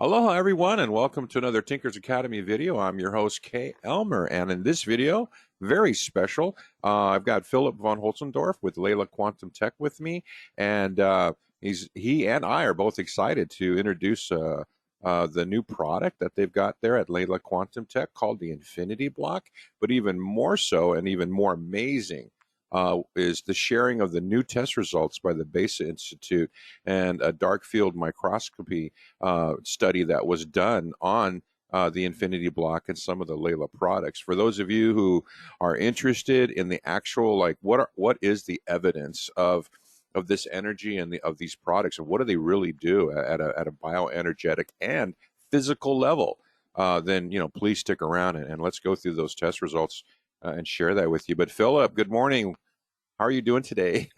Aloha, everyone, and welcome to another Tinkers Academy video. I'm your host, Kay Elmer, and in this video, very special, I've got Philipp von Holtzendorf with Leela Quantum Tech with me, and he and I are both excited to introduce the new product that they've got there at Leela Quantum Tech called the Infinity Bloc. But even more so, and even more amazing, is the sharing of the new test results by the Besa Institute and a dark field microscopy study that was done on the Infinity Bloc and some of the Leela products. For those of you who are interested in the actual, like, what is the evidence of this energy and of these products, and what do they really do at a bioenergetic and physical level? Then please stick around and let's go through those test results and share that with you. But Philip, good morning. How are you doing today?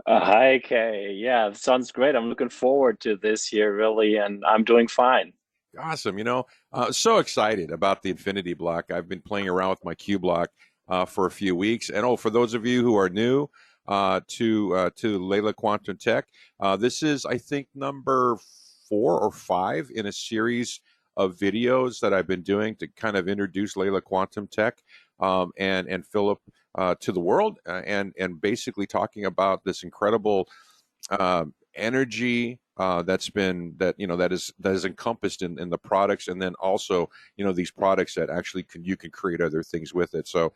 Hi, Kay. Yeah, it sounds great. I'm looking forward to this here, really, and I'm doing fine. Awesome. So excited about the Infinity Bloc. I've been playing around with my Q-Bloc for a few weeks. And for those of you who are new to Leela Quantum Tech, this is, I think, number 4 or 5 in a series of videos that I've been doing to kind of introduce Leela Quantum Tech and Philip to the world, and basically talking about this incredible energy that is encompassed in the products, and then also these products that actually you can create other things with it. So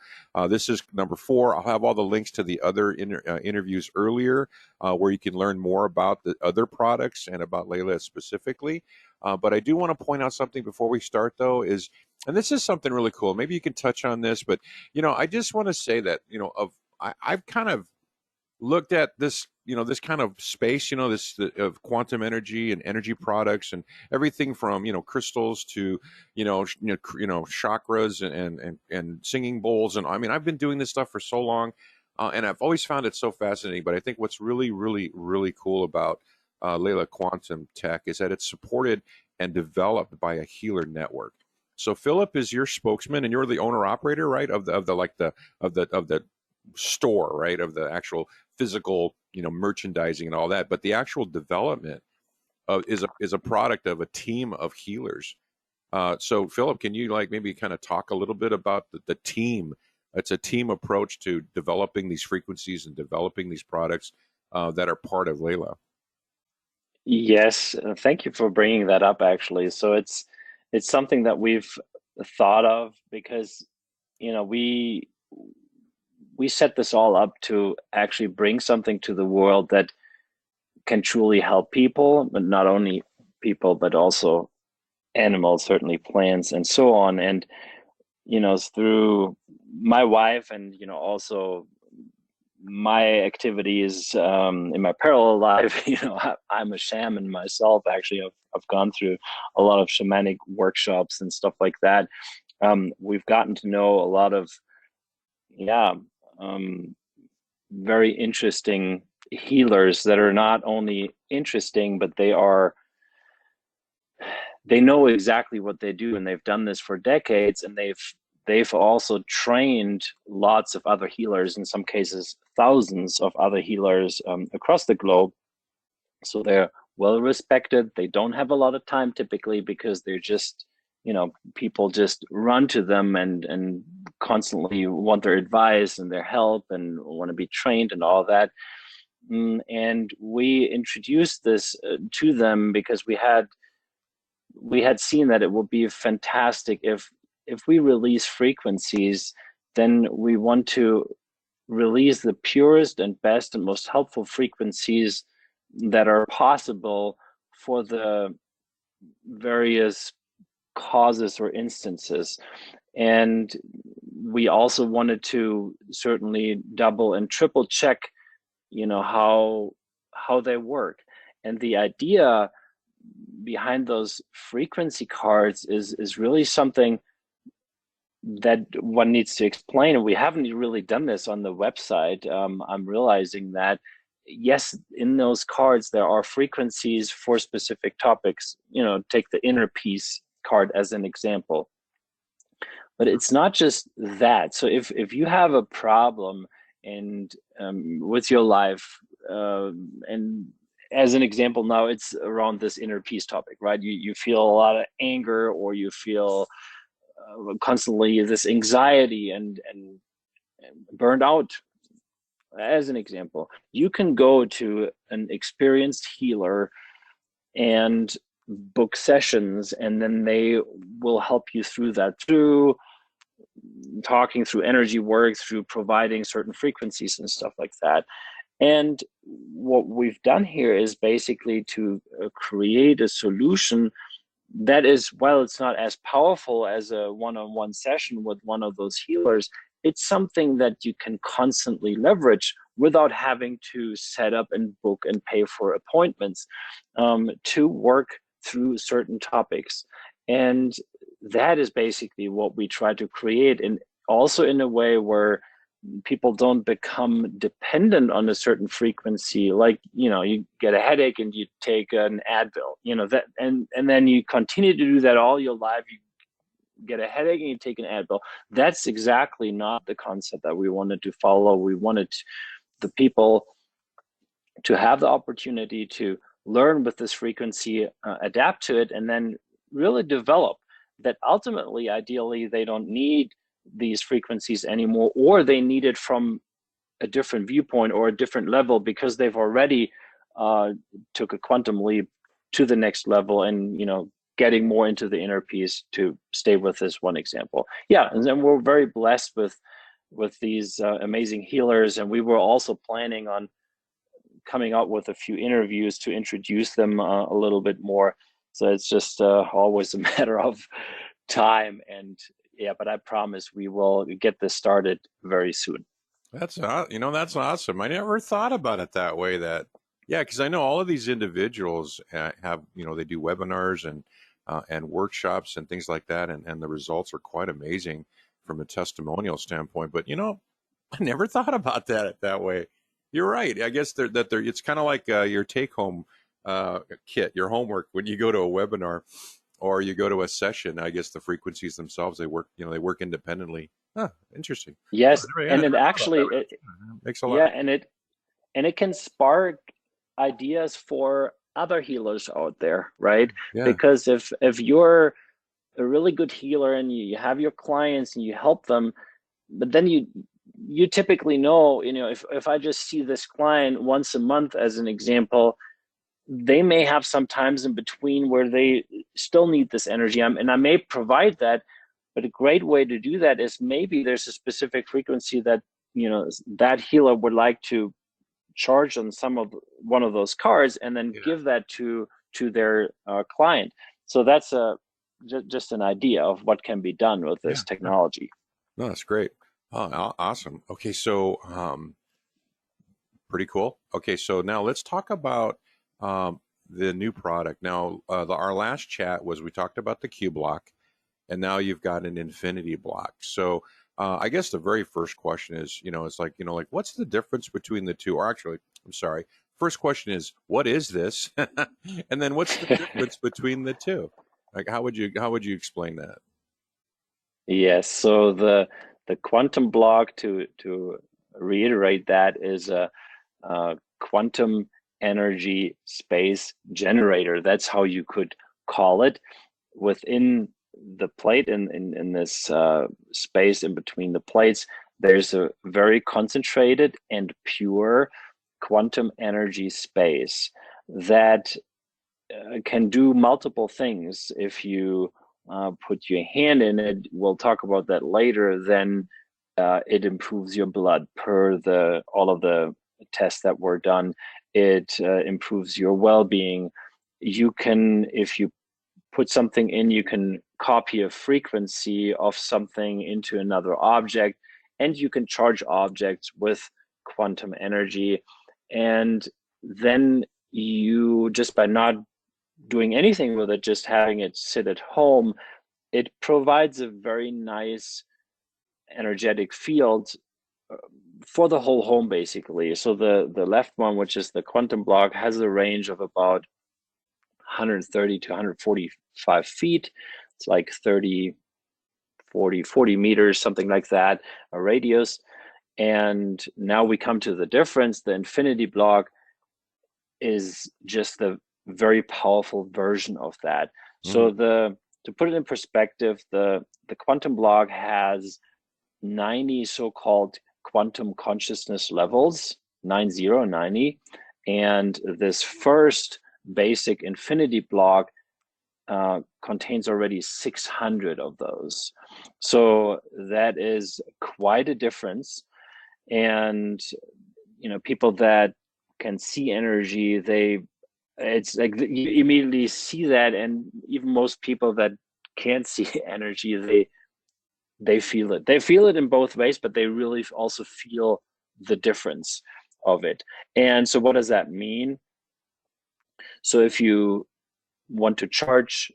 this is number 4. I'll have all the links to the other interviews earlier, where you can learn more about the other products and about Leela specifically. But I do want to point out something before we start, though, and this is something really cool. Maybe you can touch on this, but I just want to say that I've kind of looked at this kind of space, this of quantum energy and energy products and everything from crystals to chakras and singing bowls. And I mean, I've been doing this stuff for so long, and I've always found it so fascinating. But I think what's really, really, really cool about Leela Quantum Tech is that it's supported and developed by a healer network. So Philip is your spokesman, and you're the owner operator, right, of the store, right, of the actual physical merchandising and all that. But the actual development is a product of a team of healers. So Philip, can you maybe kind of talk a little bit about the team? It's a team approach to developing these frequencies and developing these products that are part of Leela. Yes, thank you for bringing that up, actually. So it's something that we've thought of because, we set this all up to actually bring something to the world that can truly help people, but not only people, but also animals, certainly plants, and so on. And through my wife and also my activities in my parallel life, I'm a shaman myself. Actually, I've gone through a lot of shamanic workshops and stuff like that. We've gotten to know a lot of, yeah, very interesting healers that are not only interesting, but they know exactly what they do, and they've done this for decades, and they've also trained lots of other healers, in some cases thousands of other healers across the globe. So they're well respected. They don't have a lot of time typically because they're just, people just run to them and constantly want their advice and their help and want to be trained and all that. And we introduced this to them because we had seen that it would be fantastic if we release frequencies, then we want to release the purest and best and most helpful frequencies that are possible for the various causes or instances. And we also wanted to certainly double and triple check, how they work. And the idea behind those frequency cards is really something that one needs to explain, and we haven't really done this on the website. I'm realizing that yes, in those cards there are frequencies for specific topics. Take the inner peace card as an example, but it's not just that. So if you have a problem and with your life, and as an example, now it's around this inner peace topic, right? You feel a lot of anger, or you feel constantly this anxiety and burned out. As an example, you can go to an experienced healer and book sessions, and then they will help you through that, through talking through energy work, through providing certain frequencies and stuff like that. And what we've done here is basically to create a solution that is, while it's not as powerful as a one-on-one session with one of those healers, it's something that you can constantly leverage without having to set up and book and pay for appointments to work through certain topics. And that is basically what we try to create, and also in a way where people don't become dependent on a certain frequency. Like, you get a headache and you take an Advil, that, and then you continue to do that all your life. You get a headache and you take an Advil. That's exactly not the concept that we wanted to follow. We wanted the people to have the opportunity to learn with this frequency, adapt to it, and then really develop that. Ultimately, ideally, they don't need these frequencies anymore, or they need it from a different viewpoint or a different level, because they've already took a quantum leap to the next level, and getting more into the inner peace, to stay with this one example. Yeah, and then we're very blessed with these amazing healers, and we were also planning on coming out with a few interviews to introduce them a little bit more. So it's just always a matter of time. And yeah, but I promise we will get this started very soon. That's that's awesome. I never thought about it that way. Yeah, because I know all of these individuals have they do webinars and workshops and things like that, and the results are quite amazing from a testimonial standpoint. But I never thought about that way. You're right. I guess it's kind of like your take home kit, your homework when you go to a webinar or you go to a session. I guess the frequencies themselves, they work independently. Huh, interesting. Yes, I and it never thought about actually, that. Makes a lot. yeah, and it can spark ideas for other healers out there, right? Yeah. Because if you're a really good healer and you have your clients and you help them, but then you typically know, if I just see this client once a month, as an example, they may have some times in between where they still need this energy, and I may provide that. But a great way to do that is, maybe there's a specific frequency that that healer would like to charge on one of those cards, and then give that to their client. So that's just an idea of what can be done with Yeah. this technology. No, that's great. Oh, awesome. Okay, so pretty cool. Okay, so now let's talk about the new product. Now, our last chat was we talked about the Q-Bloc, and now you've got an Infinity Bloc. So I guess the very first question is, it's like, what's the difference between the two? Or actually, I'm sorry. First question is, what is this? And then what's the difference between the two? Like, how would you explain that? Yes, so the quantum block, to reiterate, that is a quantum energy space generator. That's how you could call it. Within the plate, in this space in between the plates, there's a very concentrated and pure quantum energy space that can do multiple things. If you put your hand in it, we'll talk about that later, then it improves your blood per all of the tests that were done. It improves your well-being. You can, if you put something in, you can copy a frequency of something into another object, and you can charge objects with quantum energy. And then you, just by not doing anything with it, just having it sit at home, it provides a very nice energetic field for the whole home, basically. So the left one, which is the quantum block, has a range of about 130 to 145 feet. It's like 30, 40 meters, something like that, a radius. And now we come to the difference. The Infinity Block, is just the very powerful version of that. So Mm-hmm. to put it in perspective, the quantum block has 90 so-called quantum consciousness levels, 90. And this first basic Infinity Bloc contains already 600 of those. So that is quite a difference. And people that can see energy, it's like you immediately see that, and even most people that can't see energy, they feel it. They feel it in both ways, but they really also feel the difference of it. And so what does that mean? So if you want to charge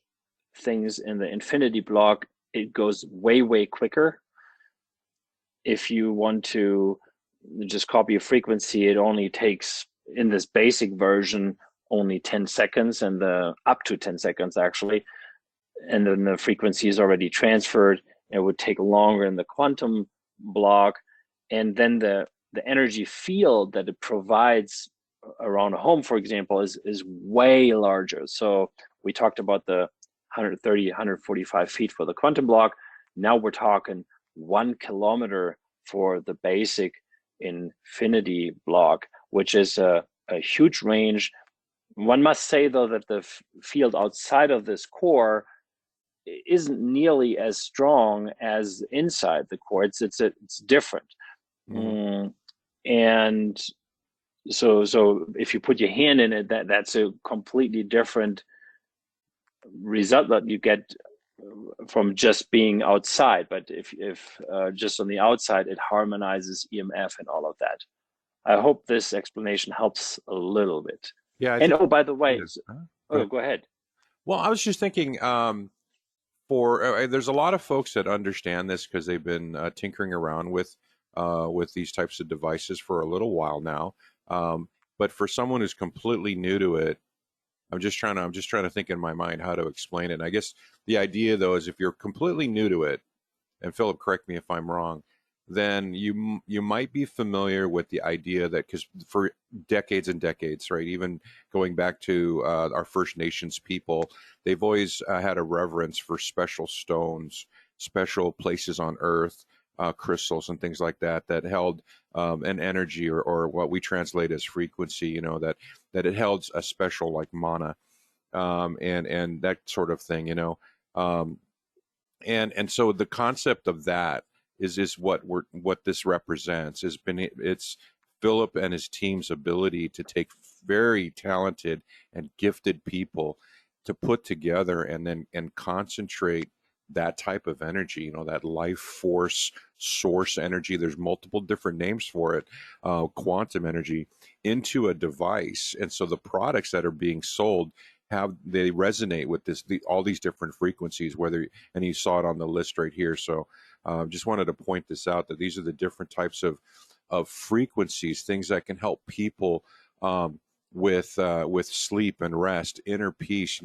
things in the Infinity Bloc, it goes way quicker. If you want to just copy a frequency, it only takes, in this basic version, only 10 seconds, and up to 10 seconds actually. And then the frequency is already transferred. It would take longer in the quantum block. And then the energy field that it provides around a home, for example, is way larger. So we talked about the 130, 145 feet for the quantum block. Now we're talking 1 kilometer for the basic Infinity Bloc, which is a huge range. One must say, though, that the field outside of this core isn't nearly as strong as inside the core. It's different. Mm-hmm. And so if you put your hand in it, that's a completely different result that you get from just being outside. But if just on the outside, it harmonizes EMF and all of that. I hope this explanation helps a little bit. Yeah, I And think. oh, by the way, Yeah. oh, go ahead. Well, I was just thinking, there's a lot of folks that understand this because they've been tinkering around with these types of devices for a little while now. But for someone who's completely new to it, I'm just trying to think in my mind how to explain it. And I guess the idea though is if you're completely new to it, and Philip, correct me if I'm wrong, then you might be familiar with the idea that because for decades and decades, right, even going back to our First Nations people, they've always had a reverence for special stones, special places on Earth, crystals and things like that that held an energy or what we translate as frequency. That it held a special like mana, and that sort of thing. Um, and so the concept of that is what this represents it's Philip and his team's ability to take very talented and gifted people to put together and concentrate that type of energy, that life force source energy. There's multiple different names for it, quantum energy, into a device. And so the products that are being sold they resonate with all these different frequencies, and you saw it on the list right here. So just wanted to point this out, that these are the different types of frequencies, things that can help people with sleep and rest, inner peace,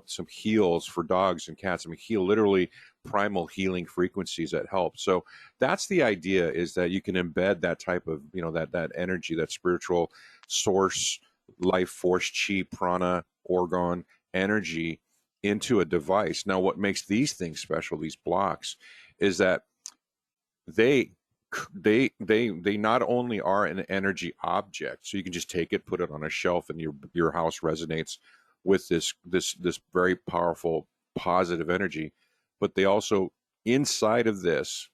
some heals for dogs and cats. I mean, literally primal healing frequencies that help. So that's the idea, is that you can embed that type of, that energy, that spiritual source, life force, chi, prana, orgone energy into a device. Now, what makes these things special, these blocks, is that they not only are an energy object, so you can just take it, put it on a shelf, and your house resonates with this very powerful positive energy, but they also, inside of this,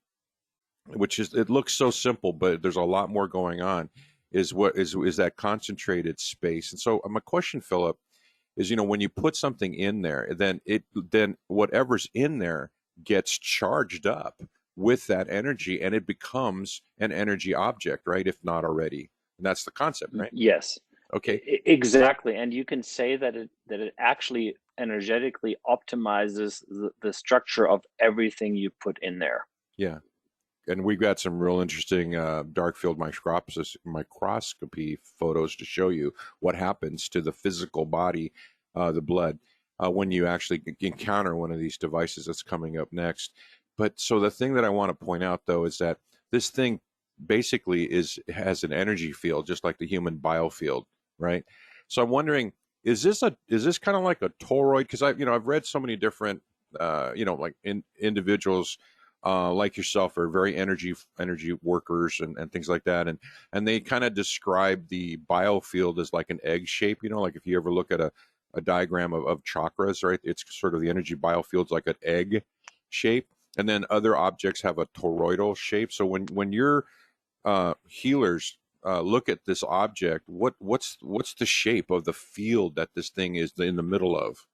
it looks so simple, but there's a lot more going on, is that concentrated space. And so my question, Philip, is, when you put something in there, then whatever's in there gets charged up with that energy, and it becomes an energy object, right? If not already. And that's the concept, right? Yes, Okay. exactly. And you can say that it actually energetically optimizes the structure of everything you put in there. Yeah. And we've got some real interesting dark field microscopy photos to show you what happens to the physical body, the blood, when you actually encounter one of these devices that's coming up next. But so the thing that I want to point out, though, is that this thing basically has an energy field, just like the human biofield, right? So I'm wondering, is this kind of like a toroid? Because I've read so many different like individuals like yourself are very energy workers and things like that, and they kind of describe the biofield as like an egg shape. Like if you ever look at a diagram of chakras, right? It's sort of the energy biofield's like an egg shape, and then other objects have a toroidal shape. So when your healers look at this object, what's the shape of the field that this thing is in the middle of?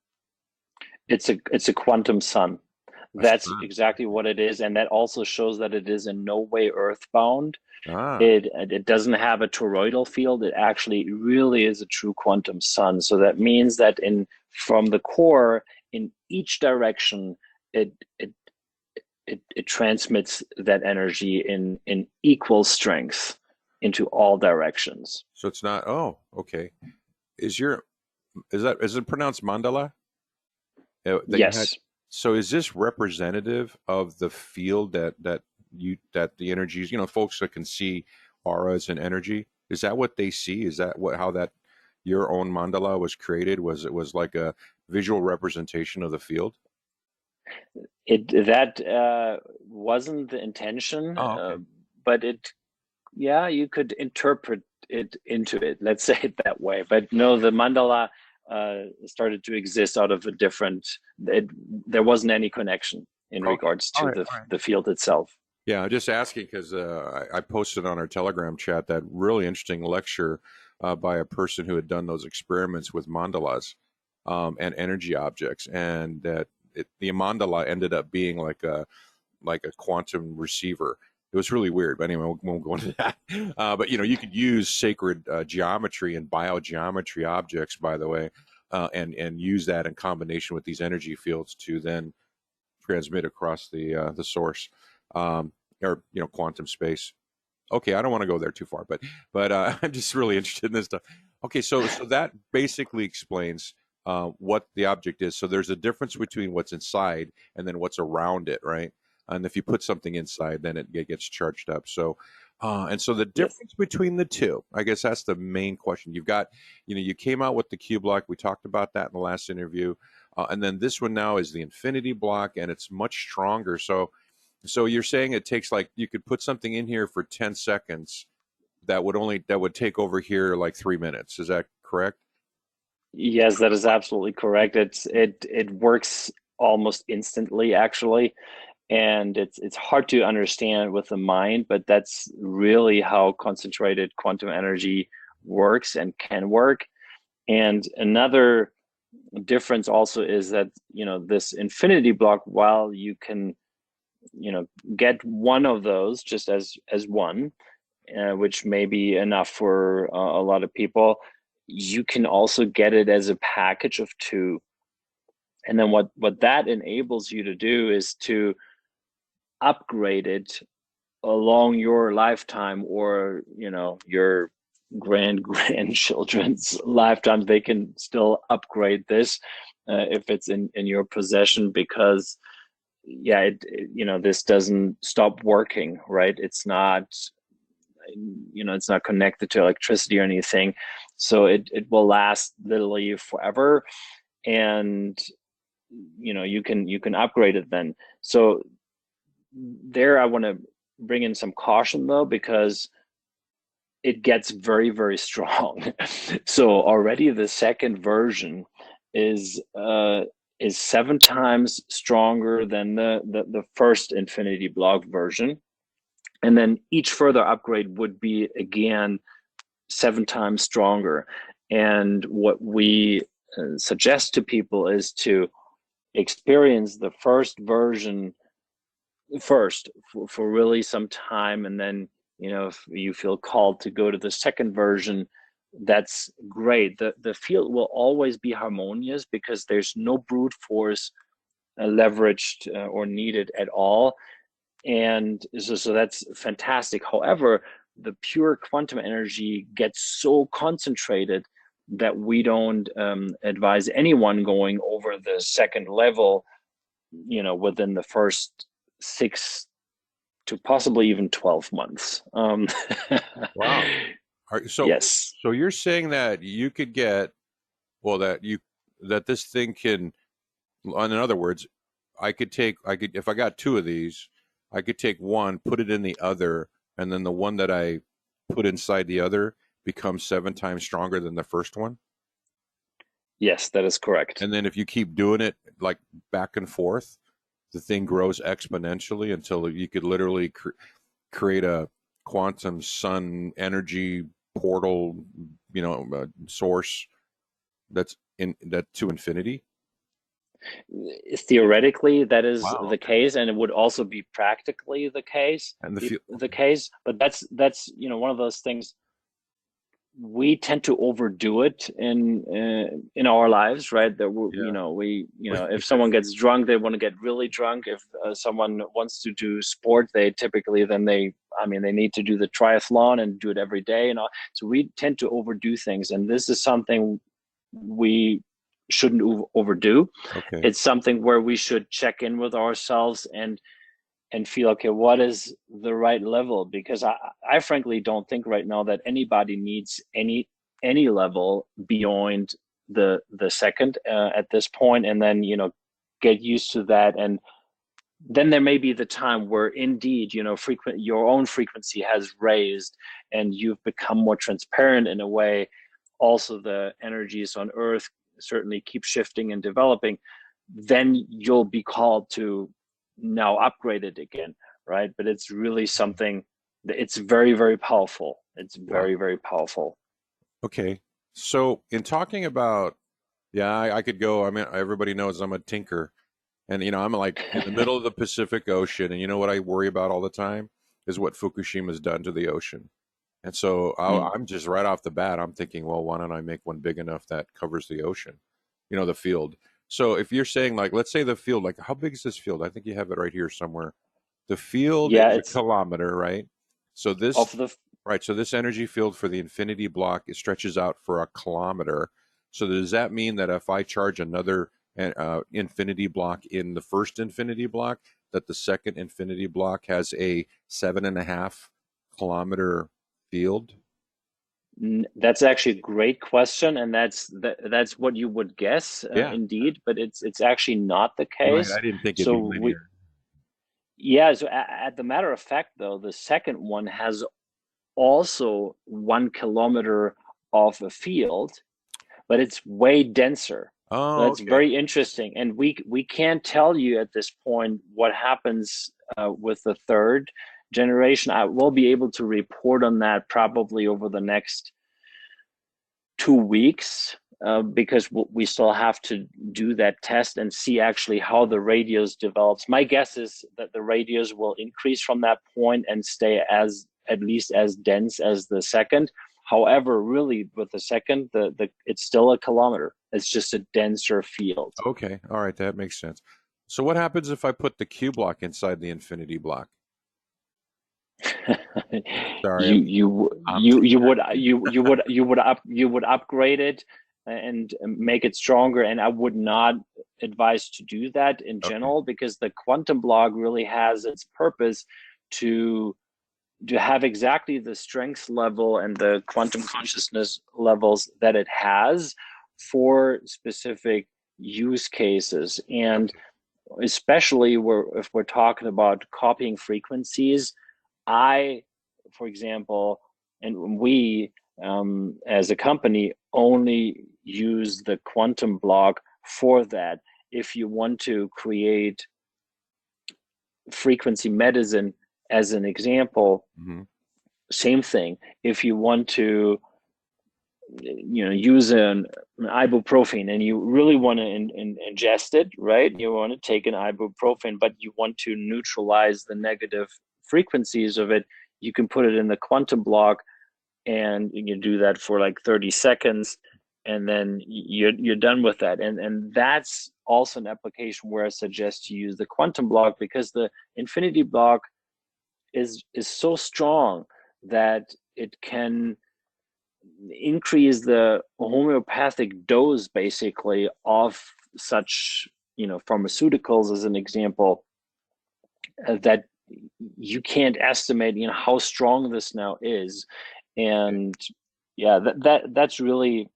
It's a quantum sun. A That's sun. exactly what it is, and that also shows that it is in no way earthbound. Ah, It doesn't have a toroidal field. It actually really is a true quantum sun. So that means that in from the core in each direction, it it it transmits that energy in equal strength into all directions. so it's not. Oh, okay. Is your is it pronounced mandala that you had? Yes. So is this representative of the field that the energies? Folks that can see auras and energy. Is that what they see? Is that what how that your own mandala was created? Was it was like a visual representation of the field? It that wasn't the intention, Oh, okay. but yeah, you could interpret it into it. Let's say it that way. But no, the mandala started to exist out of a different. It, there wasn't any connection in Okay. regards All to right. All right. the field itself. Yeah, I'm just asking because I posted on our Telegram chat that really interesting lecture by a person who had done those experiments with mandalas and energy objects, and that the mandala ended up being like a quantum receiver. It was really weird, but anyway, we won't go into that. But you could use sacred geometry and biogeometry objects, by the way, and use that in combination with these energy fields to then transmit across the source, or quantum space. Okay, I don't want to go there too far, but I'm just really interested in this stuff. Okay, so that basically explains what the object is. So there's a difference between what's inside and then what's around it, right? And if you put something inside, then it gets charged up. So, and so the Yes. difference between the two, I guess that's the main question. You've got, you came out with the Q-Bloc. We talked about that in the last interview. And then this one now is the Infinity Bloc, and it's much stronger. So you're saying it takes like you could put something in here for 10 seconds that would take over here like 3 minutes. Is that correct? Yes, that is absolutely correct. It works almost instantly, actually, and it's hard to understand with the mind, but that's really how concentrated quantum energy works and can work. And another difference also is that this Infinity Bloc, while you can get one of those just as one, which may be enough for a lot of people, you can also get it as a package of two. And then what that enables you to do is to upgrade it along your lifetime, or your grandchildren's lifetimes. They can still upgrade this if it's in your possession, because yeah, this doesn't stop working, right? It's not connected to electricity or anything, so it will last literally forever. And you can upgrade it then. So there I want to bring in some caution, though, because it gets very, very strong. So already the second version is uh, is 7 times stronger than the first Infinity Bloc version, and then each further upgrade would be again 7 times stronger. And what we suggest to people is to experience the first version first for really some time, and then if you feel called to go to the second version, that's great. The field will always be harmonious because there's no brute force leveraged or needed at all. And so that's fantastic. However, the pure quantum energy gets so concentrated that we don't advise anyone going over the second level within the first 6 to possibly even 12 months. Wow. So Yes. so you're saying that you could get, well, that this thing can, in other words, I could, if I got two of these, I could take one, put it in the other, and then the one that I put inside the other becomes 7 times stronger than the first one. Yes, that is correct. And then if you keep doing it like back and forth, the thing grows exponentially until you could literally create a quantum sun energy portal, source that's in that to infinity. Theoretically, that is Wow. the case, and it would also be practically the case. And The case, but that's one of those things we tend to overdo it in our lives, right? That yeah. if someone gets drunk, they want to get really drunk. If someone wants to do sport, they typically then they need to do the triathlon and do it every day, and all. So we tend to overdo things, and this is something we shouldn't overdo. Okay. It's something where we should check in with ourselves and feel, okay, what is the right level? Because I frankly don't think right now that anybody needs any level beyond the second at this point, and then get used to that. And then there may be the time where indeed your own frequency has raised and you've become more transparent in a way. Also, the energies on Earth certainly keep shifting and developing. Then you'll be called to now upgrade it again, right? But it's really something that it's very, very powerful. It's Wow. very, very powerful. Okay. So in talking about, yeah, I could go. I mean, everybody knows I'm a tinker, and I'm like in the middle of the Pacific Ocean, and you know what I worry about all the time is what Fukushima's done to the ocean. And so Mm. I'm just right off the bat, I'm thinking, well, why don't I make one big enough that covers the ocean, the field. So if you're saying, like, let's say the field, like, how big is this field? I think you have it right here somewhere. The field Yeah, is a it's kilometer, right? So of this, the right. So this energy field for the Infinity Bloc, it stretches out for a kilometer. So does that mean that if I charge another Infinity Bloc in the first Infinity Bloc, that the second Infinity Bloc has a 7.5 kilometer field? That's actually a great question, and that's what you would guess, Yeah. indeed, but it's actually not the Right. case. I didn't think it'd So be linear. yeah. So at the matter of fact, though, the second one has also 1 kilometer of a field, but it's way denser. So Oh, that's okay. very interesting, and we can't tell you at this point what happens with the third generation. I will be able to report on that probably over the next 2 weeks, because we still have to do that test and see actually how the radius develops. My guess is that the radius will increase from that point and stay as at least as dense as the second. However, really with the second, the it's still a kilometer. It's just a denser field. Okay. All right. That makes sense. So what happens if I put the Q-Bloc inside the Infinity Bloc? Sorry, you you I'm you would upgrade it and make it stronger, and I would not advise to do that in okay. general, because the quantum block really has its purpose to have exactly the strength level and the quantum consciousness levels that it has for specific use cases. And Okay. especially if we're talking about copying frequencies, I, for example, and we as a company only use the quantum block for that. If you want to create frequency medicine as an example, Hmm. same thing. If you want to use an ibuprofen and you really want to ingest it, right? You want to take an ibuprofen, but you want to neutralize the negative frequencies of it. You can put it in the quantum block, and you do that for like 30 seconds, and then you're done with that. And that's also an application where I suggest you use the quantum block, because the Infinity Block is so strong that it can increase the homeopathic dose basically of such pharmaceuticals, as an example, that you can't estimate how strong this now is. And yeah, that's really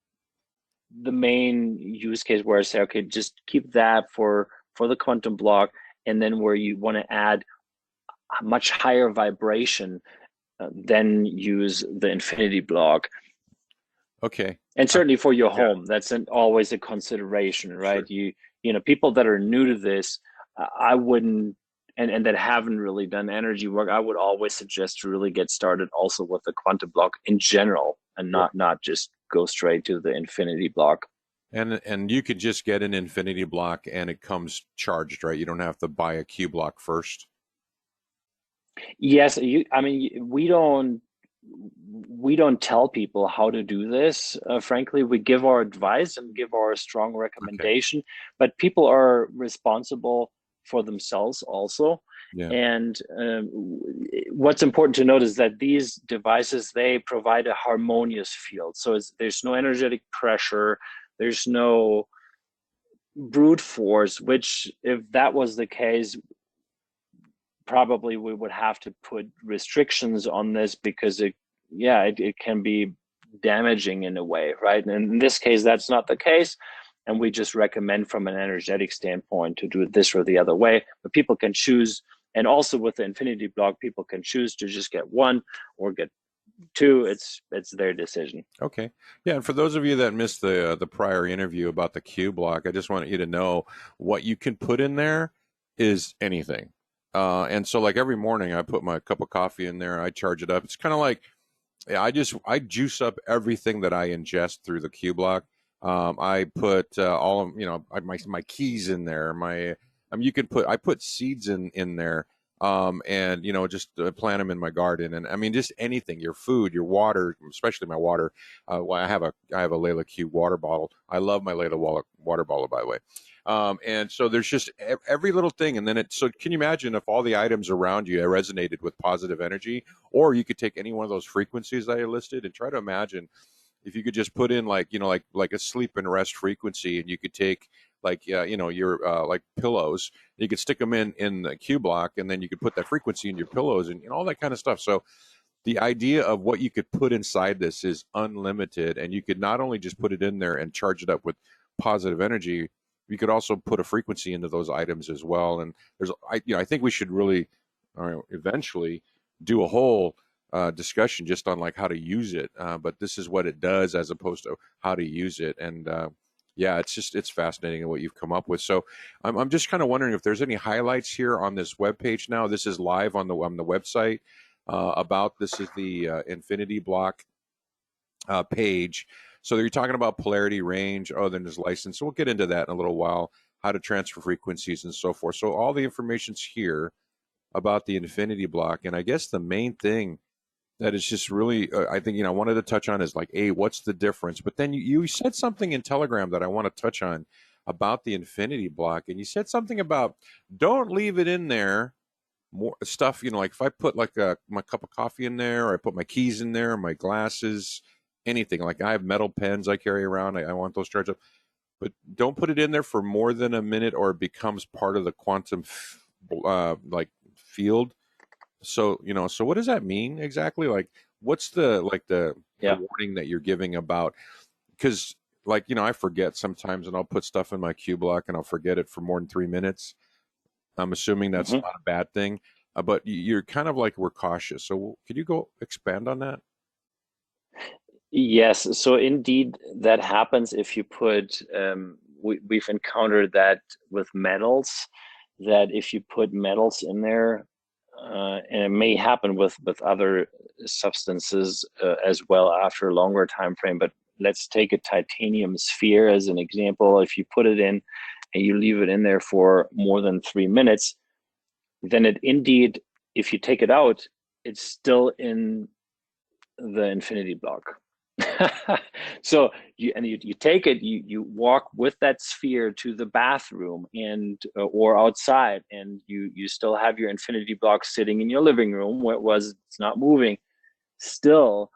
the main use case where I say, okay, just keep that for the quantum block, and then where you want to add a much higher vibration, then use the Infinity Bloc. Okay. And certainly for your Yeah, home, that's always a consideration, right? sure. You know, people that are new to this, I wouldn't, and that haven't really done energy work, I would always suggest to really get started also with the quantum block in general, and Right. not just go straight to the Infinity Bloc. And you could just get an Infinity Bloc and it comes charged, right? You don't have to buy a Q-Bloc first. Yes, I mean, we don't tell people how to do this. Frankly, we give our advice and give our strong Okay. recommendation, but people are responsible for themselves also. Yeah. And what's important to note is that these devices, they provide a harmonious field. So there's no energetic pressure, there's no brute force, which if that was the case, probably we would have to put restrictions on this, because it can be damaging in a way, right? And in this case, that's not the case. And we just recommend from an energetic standpoint to do it this or the other way, but people can choose. And also with the Infinity Bloc, people can choose to just get one or get two. It's their decision. Okay. Yeah, and for those of you that missed the prior interview about the Q-Bloc, I just want you to know what you can put in there is anything. And so like every morning I put my cup of coffee in there, I charge it up. It's kind of like yeah, I juice up everything that I ingest through the Q-Bloc. I put all of my keys in there. You can put I put seeds in there, and just plant them in my garden. And I mean just anything, your food, your water, especially my water. Well, I have a LeelaQ water bottle. I love my water bottle, by the way. And so there's just every little thing, and then so can you imagine if all the items around you resonated with positive energy? Or you could take any one of those frequencies that I listed and try to imagine if you could just put in like a sleep and rest frequency, and you could take like your like pillows, you could stick them in the Q-Bloc, and then you could put that frequency in your pillows and all that kind of stuff. So the idea of what you could put inside this is unlimited, and you could not only just put it in there and charge it up with positive energy, you could also put a frequency into those items as well. And I think we should really eventually do a whole discussion just on like how to use it. But this is what it does as opposed to how to use it. And yeah, it's fascinating what you've come up with. So I'm just kind of wondering if there's any highlights here on this web page now. This is live on the website. This is the Infinity Bloc page. So you're talking about polarity, range. Oh, then there's license. So we'll get into that in a little while. How to transfer frequencies and so forth. So all the information's here about the Infinity Bloc, and I guess the main thing that is just really, I think I wanted to touch on is like, a what's the difference? But then you said something in Telegram that I want to touch on about the Infinity Bloc, and you said something about don't leave it in there more stuff, like if I put like my cup of coffee in there, or I put my keys in there, my glasses, anything, like I have metal pens I carry around, I want those charged up, but don't put it in there for more than a minute or it becomes part of the quantum like field. So so what does that mean exactly? Like what's the Yeah. warning that you're giving about, because like I forget sometimes, and I'll put stuff in my Q-Bloc and I'll forget it for more than 3 minutes. I'm assuming that's Mhm. not a bad thing, but you're kind of like we're cautious. So could you go expand on that? Yes, so indeed that happens if you put, we've encountered that with metals, that if you put metals in there, and it may happen with other substances as well after a longer time frame, but let's take a titanium sphere as an example. If you put it in and you leave it in there for more than 3 minutes, then it indeed, if you take it out, it's still in the Infinity Bloc. So you take it, you walk with that sphere to the bathroom and or outside, and you still have your Infinity Bloc sitting in your living room where it's not moving. Still,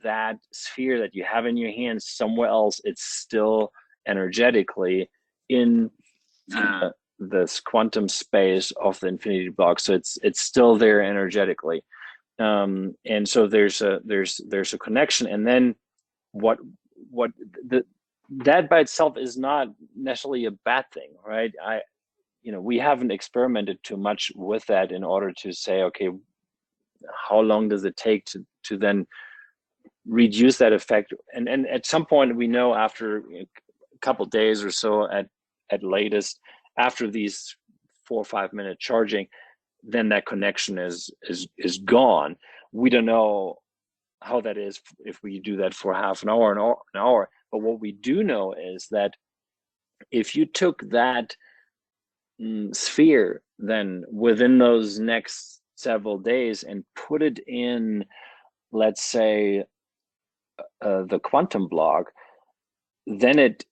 that sphere that you have in your hands somewhere else, it's still energetically in this quantum space of the Infinity Bloc. So it's still there energetically. And so there's a connection, and then what what the that by itself is not necessarily a bad thing, right? We haven't experimented too much with that in order to say, okay, how long does it take to then reduce that effect? And at some point, we know after a couple days or so, at latest, after these 4 or 5 minute charging, then that connection is gone. We don't know how that is if we do that for half an hour. But what we do know is that if you took that sphere then within those next several days and put it in, let's say, the quantum block, then it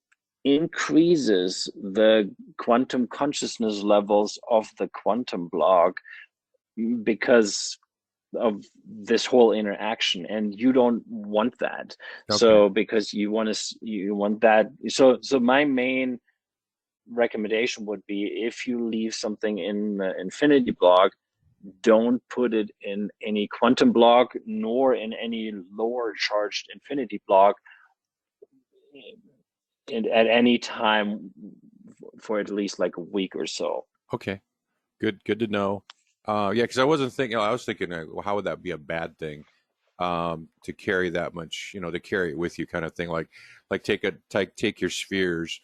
increases the quantum consciousness levels of the quantum block because of this whole interaction, and you don't want that. Okay. So because you want that, so my main recommendation would be, if you leave something in the Infinity Bloc, don't put it in any quantum block nor in any lower charged Infinity Bloc at any time for at least like a week or so. Okay. Good to know. Yeah, because I wasn't thinking. I was thinking, well, how would that be a bad thing? To carry that much, to carry it with you, kind of thing. Like take your spheres,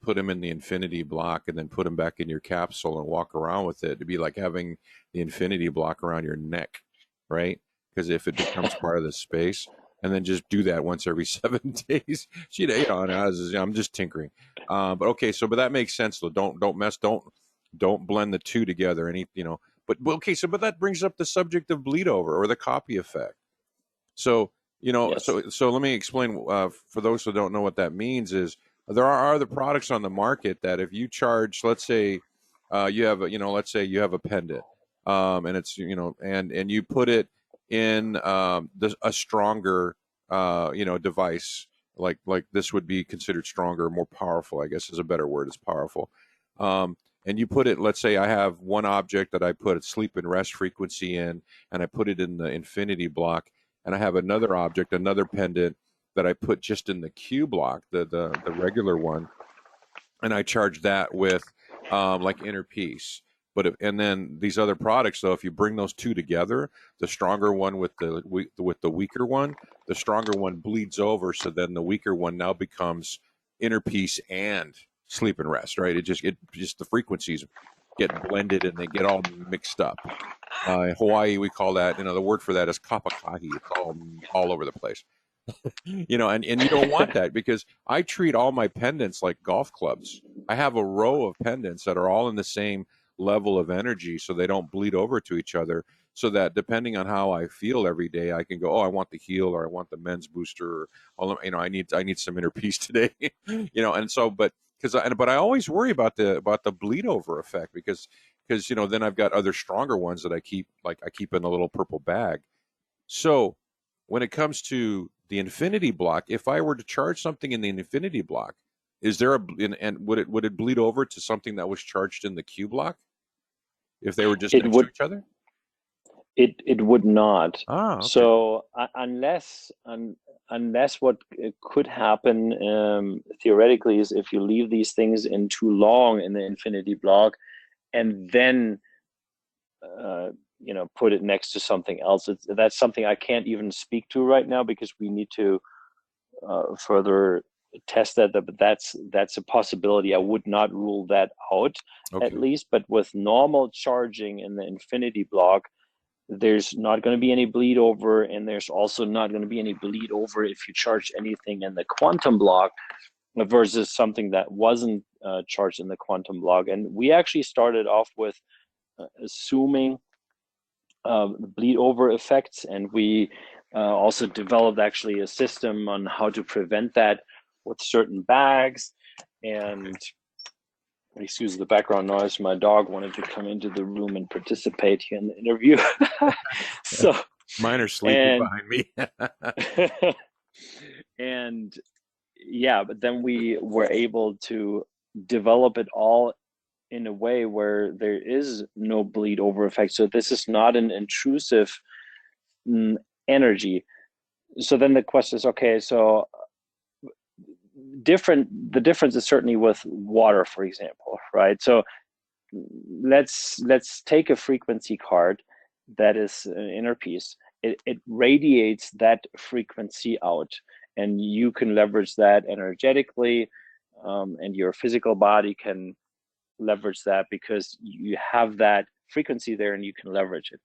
put them in the Infinity Bloc, and then put them back in your capsule and walk around with it. It'd be like having the Infinity Bloc around your neck, right? Because if it becomes part of the space, and then just do that once every 7 days. And I'm just tinkering. But okay, but that makes sense though. Don't blend the two together. But okay, but that brings up the subject of bleed over or the copy effect. So, Yes. so let me explain, for those who don't know what that means is there are other products on the market that if you charge, let's say, let's say you have a pendant, and it's, and you put it in, a stronger, device, like this would be considered stronger, more powerful, I guess is a better word, is powerful. And you put it, let's say I have one object that I put a sleep and rest frequency in, and I put it in the Infinity Bloc, and I have another object, another pendant that I put just in the Q-Bloc, the regular one, and I charge that with, like inner peace. And then these other products, though, if you bring those two together, the stronger one with the weaker one, the stronger one bleeds over, so then the weaker one now becomes inner peace and sleep and rest, right? It just the frequencies get blended and they get all mixed up. In Hawaii, we call that, the word for that is kapakahi. It's all over the place. And you don't want that, because I treat all my pendants like golf clubs. I have a row of pendants that are all in the same level of energy, so they don't bleed over to each other, so that depending on how I feel every day, I can go, oh, I want the heel, or I want the men's booster, or, oh, I need some inner peace today. And so, but I always worry about the bleed over effect, because then I've got other stronger ones that I keep in a little purple bag. So when it comes to the Infinity Bloc, if I were to charge something in the Infinity Bloc, is there and would it bleed over to something that was charged in the Q-Bloc if they were just It next to would each other? it would not. Ah, okay. So unless what could happen, theoretically, is if you leave these things in too long in the Infinity Bloc and then put it next to something else. That's something I can't even speak to right now, because we need to further test that. But that's a possibility. I would not rule that out, at Okay. least. But with normal charging in the Infinity Bloc, there's not going to be any bleed over, and there's also not going to be any bleed over if you charge anything in the quantum block versus something that wasn't charged in the quantum block. And we actually started off with assuming bleed over effects, and we also developed actually a system on how to prevent that with certain bags. And Okay. excuse the background noise, my dog wanted to come into the room and participate here in the interview. So Mine are sleeping and behind me. and yeah, but then we were able to develop it all in a way where there is no bleed over effect. So this is not an intrusive energy. So then the question is, okay, so the difference is certainly with water, for example, right? So let's take a frequency card that is an inner piece. It radiates that frequency out, and you can leverage that energetically, and your physical body can leverage that because you have that frequency there and you can leverage it.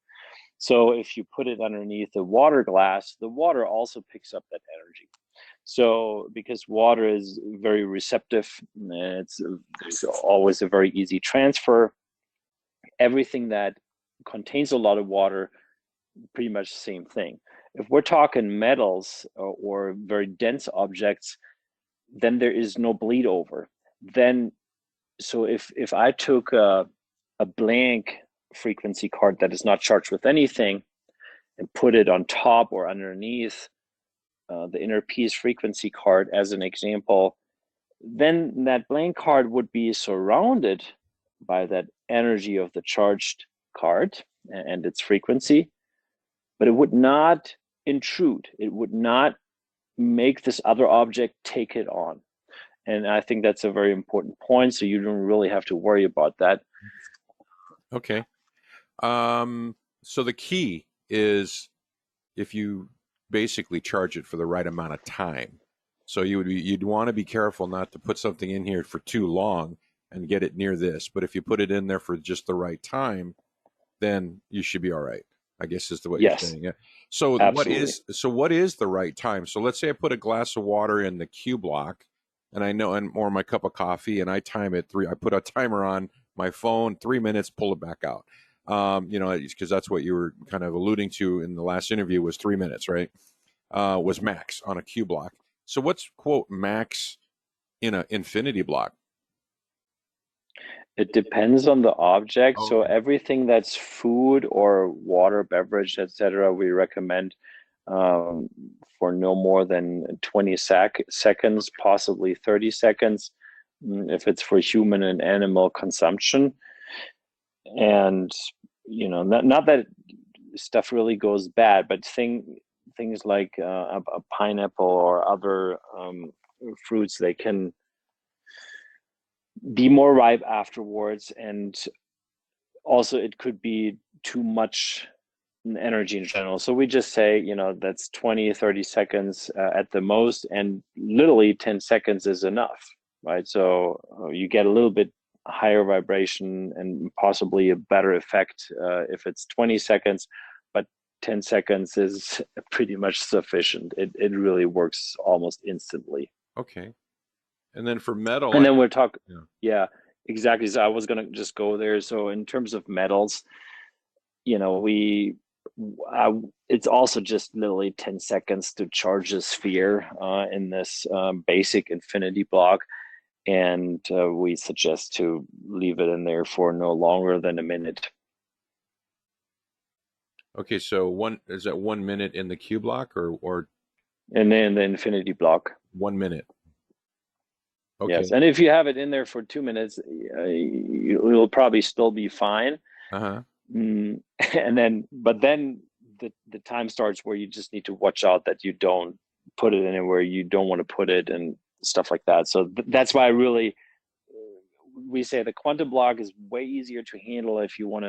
So if you put it underneath the water glass, the water also picks up that energy. So because water is very receptive, there's always a very easy transfer. Everything that contains a lot of water, pretty much the same thing. If we're talking metals or very dense objects, then there is no bleed over. Then, so if I took a blank frequency card that is not charged with anything and put it on top or underneath the inner piece frequency card as an example, then that blank card would be surrounded by that energy of the charged card and its frequency, but it would not intrude. It would not make this other object take it on. And I think that's a very important point. So you don't really have to worry about that. Okay. So the key is if you basically charge it for the right amount of time. So you'd want to be careful not to put something in here for too long and get it near this. But if you put it in there for just the right time, then you should be all right, I guess is the what you're saying. Yeah. So Absolutely. what is the right time? So let's say I put a glass of water in the Q-Bloc and I know, or my cup of coffee, and I time it I put a timer on my phone, 3 minutes, pull it back out. Because that's what you were kind of alluding to in the last interview was 3 minutes, right? Was max on a Q-Bloc. So what's quote max in an Infinity Bloc? It depends on the object. Oh, So okay. everything that's food or water, beverage, etc., we recommend um, for no more than 20 seconds, possibly 30 seconds, if it's for human and animal consumption. And not that stuff really goes bad, but things like a pineapple or other fruits, they can be more ripe afterwards, and also it could be too much energy in general. So we just say, that's 20, 30 seconds at the most, and literally 10 seconds is enough, right? So you get a little bit higher vibration and possibly a better effect if it's 20 seconds, but 10 seconds is pretty much sufficient. It really works almost instantly. Okay. And then for metal, And then we're talking, yeah. yeah, exactly. So I was gonna just go there. So in terms of metals, we it's also just literally 10 seconds to charge a sphere in this basic Infinity Bloc, and we suggest to leave it in there for no longer than a minute. Okay, so is that 1 minute in the Q-Bloc or And then the Infinity Bloc. 1 minute? Okay. Yes, and if you have it in there for 2 minutes, you'll probably still be fine. Uh-huh. And but then the time starts where you just need to watch out that you don't put it anywhere you don't want to put it and stuff like that. So that's why really we say the quantum block is way easier to handle if you want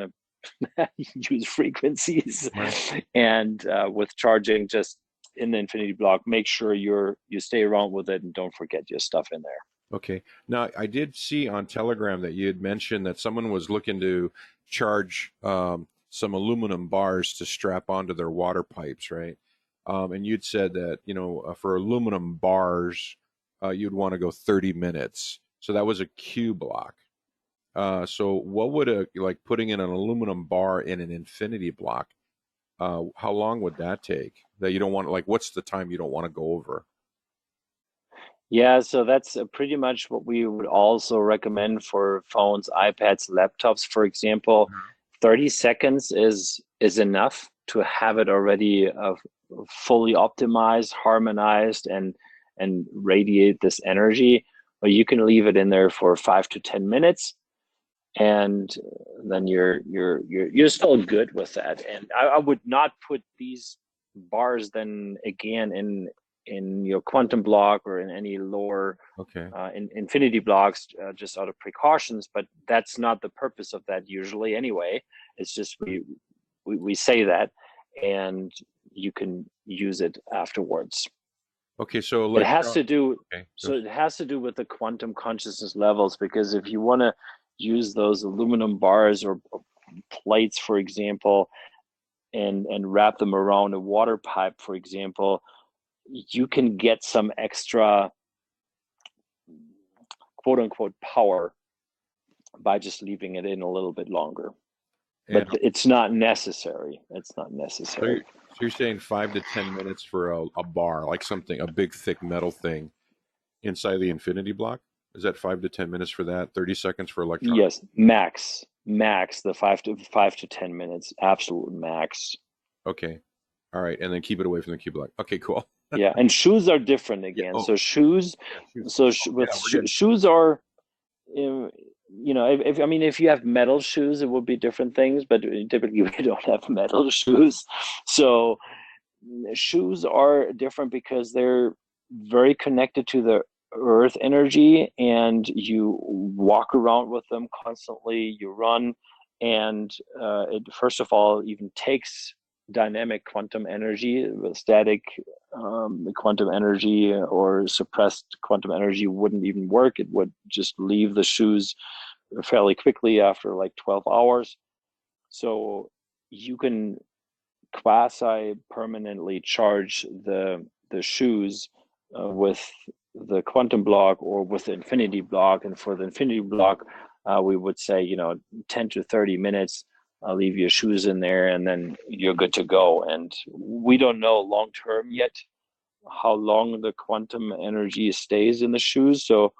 to use frequencies. Right. And with charging, just in the Infinity Bloc, make sure you stay around with it and don't forget your stuff in there. Okay. Now, I did see on Telegram that you had mentioned that someone was looking to charge some aluminum bars to strap onto their water pipes, right? And you'd said that, for aluminum bars, you'd want to go 30 minutes. So that was a Q-Bloc. So what would like putting in an aluminum bar in an Infinity Bloc, how long would that take? That you don't want, like, what's the time you don't want to go over? Yeah, so that's pretty much what we would also recommend for phones, iPads, laptops, for example. 30 seconds is enough to have it already fully optimized, harmonized, and radiate this energy. Or you can leave it in there for 5 to 10 minutes, and then you're still good with that. And I would not put these bars than again in your quantum block or in any lower Okay. in infinity blocks, just out of precautions. But that's not the purpose of that usually anyway. It's just we say that, and you can use it afterwards. Okay. So It has electron. to do Okay. so it has to do with the quantum consciousness levels, because if you want to use those aluminum bars or plates, for example, and wrap them around a water pipe, for example, you can get some extra quote unquote power by just leaving it in a little bit longer. But And it's not necessary. It's not so necessary. you're saying 5 to 10 minutes for a bar, like something, a big thick metal thing inside the Infinity Block? Is that 5 to 10 minutes for that? 30 seconds for electronic? Yes, max the 5 to 10 minutes, absolute max. Okay. All right. And then keep it away from the Q-Block. Okay, cool. Yeah, and shoes are different Yeah. again. Oh, So shoes, yeah, shoot. so Oh, with yeah, we're getting. shoes are, if I mean, if you have metal shoes, it would be different things, but typically we don't have metal shoes. So shoes are different because they're very connected to the earth energy, and you walk around with them constantly, you run, and it first of all even takes dynamic quantum energy. Static quantum energy or suppressed quantum energy wouldn't even work. It would just leave the shoes fairly quickly after like 12 hours. So you can quasi permanently charge the shoes with the quantum block or with the infinity block. And for the infinity block, we would say 10 to 30 minutes. Leave your shoes in there, and then you're good to go. And we don't know long term yet how long the quantum energy stays in the shoes. So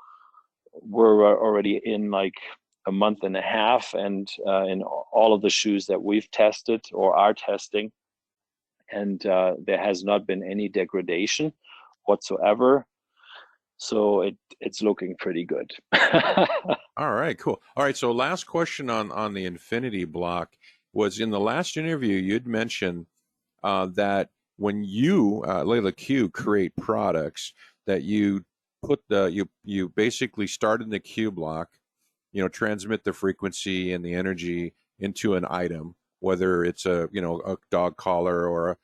we're already in like a month and a half, and in all of the shoes that we've tested or are testing, and there has not been any degradation whatsoever. So it's looking pretty good. All right, cool. All right, so last question on the Infinity Block was in the last interview you'd mentioned that when you LeelaQ create products that you put you basically start in the Q block, transmit the frequency and the energy into an item, whether it's a dog collar or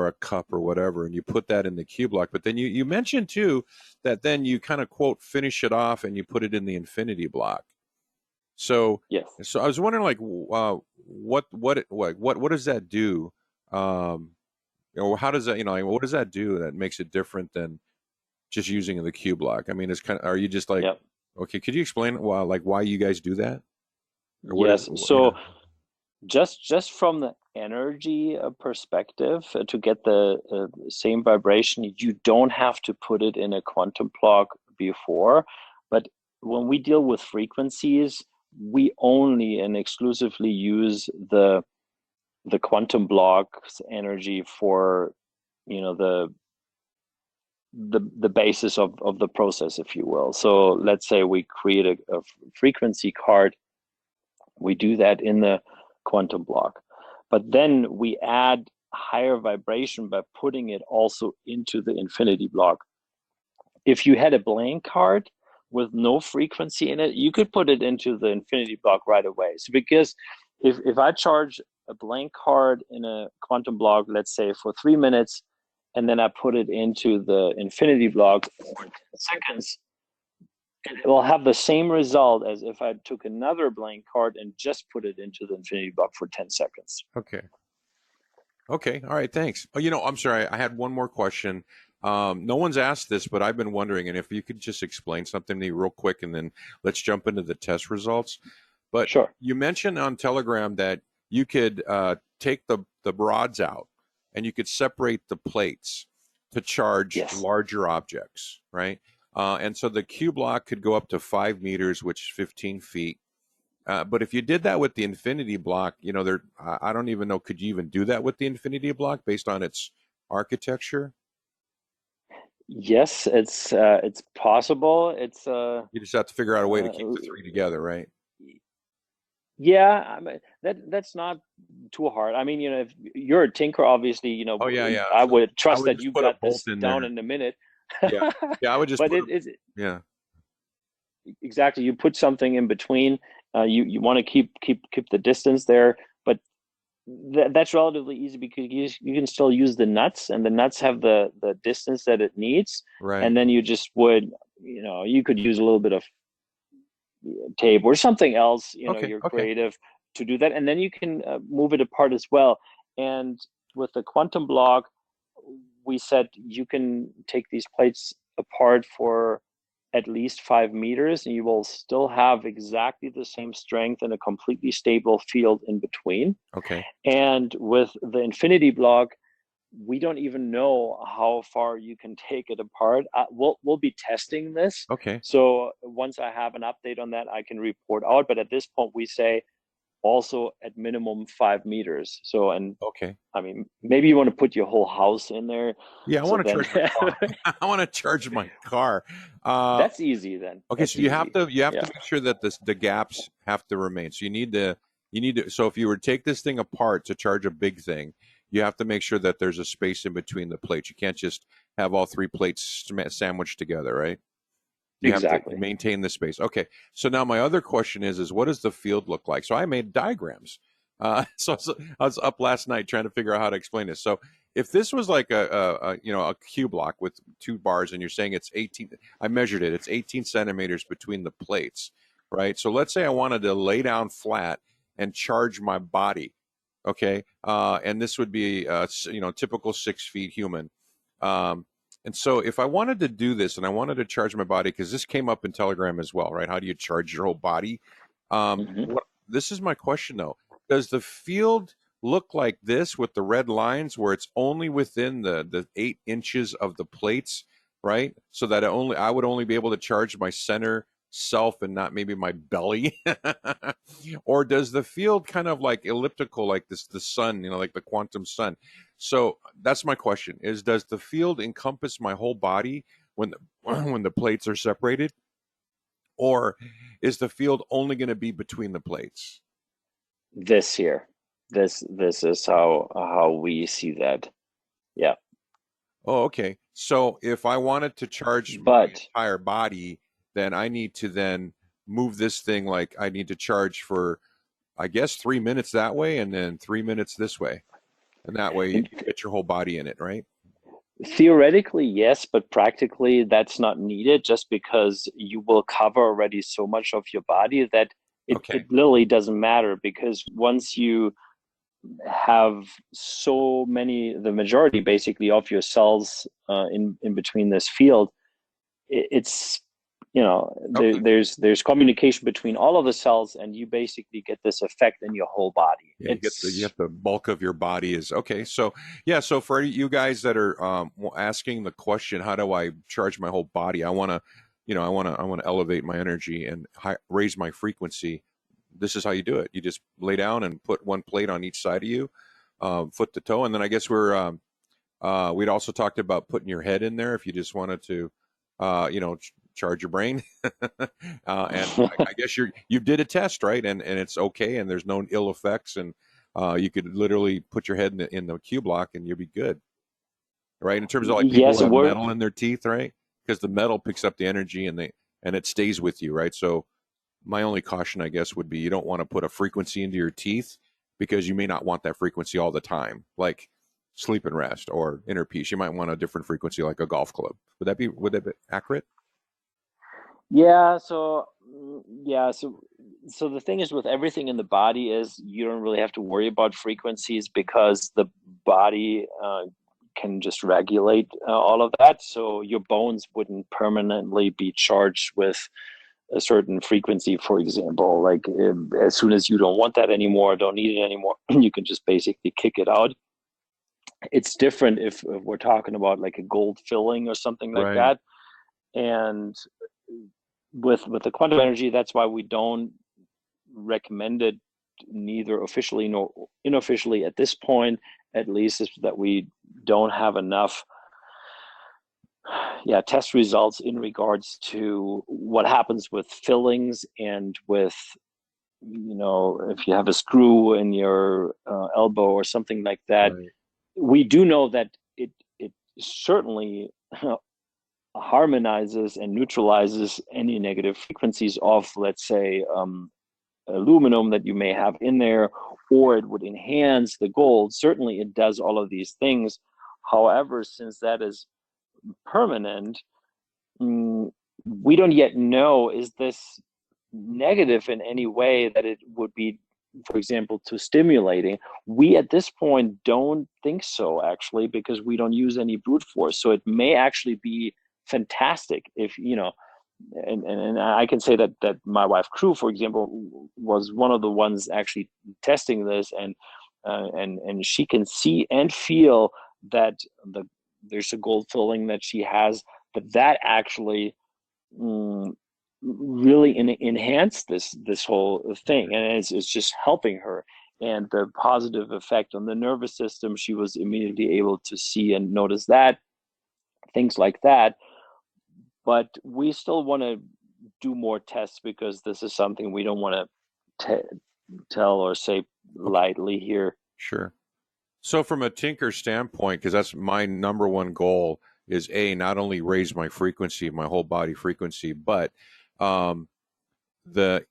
a cup or whatever, and you put that in the Q block. But then you mentioned too that then you kind of quote finish it off and you put it in the Infinity Block. So Yes. so I was wondering like what does that do? How does that like, what does that do that makes it different than just using the Q block? I mean, it's kind of, are you just like, Yep. okay, could you explain why you guys do that? Or what is, Yes. yeah. So just from the energy perspective, to get the same vibration, you don't have to put it in a quantum block before. But when we deal with frequencies, we only and exclusively use the quantum block's energy for the the basis of the process, if you will. So let's say we create a frequency card. We do that in the quantum block, but then we add higher vibration by putting it also into the infinity block. If you had a blank card with no frequency in it, you could put it into the infinity block right away. So because if I charge a blank card in a quantum block, let's say for 3 minutes, and then I put it into the infinity block for 10 seconds, it will have the same result as if I took another blank card and just put it into the infinity block for 10 seconds. Okay. Okay. All right. Thanks. Oh, I'm sorry. I had one more question. No one's asked this, but I've been wondering, and if you could just explain something to me real quick, and then let's jump into the test results. But Sure. you mentioned on Telegram that you could take the rods out and you could separate the plates to charge Yes. larger objects, right? And so the Q block could go up to 5 meters, which is 15 feet. But if you did that with the Infinity Block, I don't even know, could you even do that with the Infinity Block based on its architecture? Yes, it's possible. It's You just have to figure out a way to keep uh, the three together, right? Yeah, I mean, that's not too hard. I mean, if you're a tinker, obviously, Oh yeah, yeah. I would I trust would that just you put a got bolt this in down there. in a minute. Yeah, yeah. I would just But put a it's yeah. exactly, you put something in between. You want to keep the distance there, but that's relatively easy because you can still use the nuts, and the nuts have the distance that it needs, Right. and then you just would, you could use a little bit of tape or something else, Okay. you're Okay. creative to do that, and then you can move it apart as well. And with the quantum block, we said you can take these plates apart for at least 5 meters, and you will still have exactly the same strength and a completely stable field in between. Okay. And with the Infinity Bloc, we don't even know how far you can take it apart. We'll be testing this. Okay. So once I have an update on that, I can report out. But at this point, we say also at minimum 5 meters. So, and Okay. I mean, maybe you want to put your whole house in there. Yeah, I So want to then charge my car. I want to charge my car. Uh, that's easy then. okay, That's so you have to Yeah. make sure that the gaps have to remain. So you need to. So if you were to take this thing apart to charge a big thing, you have to make sure that there's a space in between the plates. You can't just have all three plates sandwiched together, right? You have to Exactly. maintain the space. Okay. So now my other question is what does the field look like? So I made diagrams. So I was up last night trying to figure out how to explain this. So if this was like a Q-Bloc with two bars, and you're saying it's 18, I measured it. It's 18 centimeters between the plates, right? So let's say I wanted to lay down flat and charge my body. Okay. And this would be typical 6 feet human. Um, and so if I wanted to do this and I wanted to charge my body, because this came up in Telegram as well, right? How do you charge your whole body? Hmm. This is my question though. Does the field look like this with the red lines where it's only within the 8 inches of the plates, right? So that I would only be able to charge my center self and not maybe my belly? Or does the field kind of like elliptical like this, the sun, like the quantum sun? So that's my question: is does the field encompass my whole body when the when the plates are separated, or is the field only going to be between the plates? This here, this is how we see that. Yeah. Oh, okay. So if I wanted to charge my But entire body, then I need to then move this thing, like I need to charge for, I guess, 3 minutes that way and then 3 minutes this way. And that way in you get your whole body in it, right? theoretically, yes, but practically that's not needed just because you will cover already so much of your body that it Okay. literally doesn't matter, because once you have so many, the majority basically of your cells in between this field, it's Okay. there's communication between all of the cells, and you basically get this effect in your whole body. Yeah, you It's get the bulk of your body is okay. So yeah, so for you guys that are asking the question, how do I charge my whole body? I want to elevate my energy and raise my frequency. This is how you do it. You just lay down and put one plate on each side of you, foot to toe, and then I guess we'd also talked about putting your head in there if you just wanted to, charge your brain. And I guess you did a test, right? And it's okay, and there's no ill effects, and you could literally put your head in the Q-Bloc and you'll be good, right? In terms of like people yes, who have we're metal in their teeth, right? Because the metal picks up the energy and it stays with you, right? So my only caution, I guess, would be you don't want to put a frequency into your teeth because you may not want that frequency all the time, like sleep and rest or inner peace. You might want a different frequency, like a golf club. Would that be accurate? Yeah, so yeah, so the thing is with everything in the body is you don't really have to worry about frequencies because the body can just regulate all of that. So your bones wouldn't permanently be charged with a certain frequency, for example. Like as soon as you don't want that anymore, don't need it anymore, you can just basically kick it out. It's different if we're talking about like a gold filling or something like Right. that. And with the quantum energy, that's why we don't recommend it, neither officially nor unofficially at this point. At least is that we don't have enough test results in regards to what happens with fillings and with if you have a screw in your elbow or something like that, Right. we do know that it certainly harmonizes and neutralizes any negative frequencies of, let's say, aluminum that you may have in there, or it would enhance the gold. Certainly, it does all of these things. However, since that is permanent, we don't yet know, is this negative in any way that it would be, for example, too stimulating? We at this point don't think so, actually, because we don't use any brute force. So it may actually be fantastic if, and I can say that my wife Crew, for example, was one of the ones actually testing this, and she can see and feel that there's a gold filling that she has, but that actually mm, really enhanced this whole thing, and it's just helping her. And the positive effect on the nervous system, she was immediately able to see and notice that, things like that. But we still want to do more tests because this is something we don't want to tell or say Okay. lightly here. Sure. So from a tinker standpoint, because that's my number one goal, is not only raise my frequency, my whole body frequency, but um, the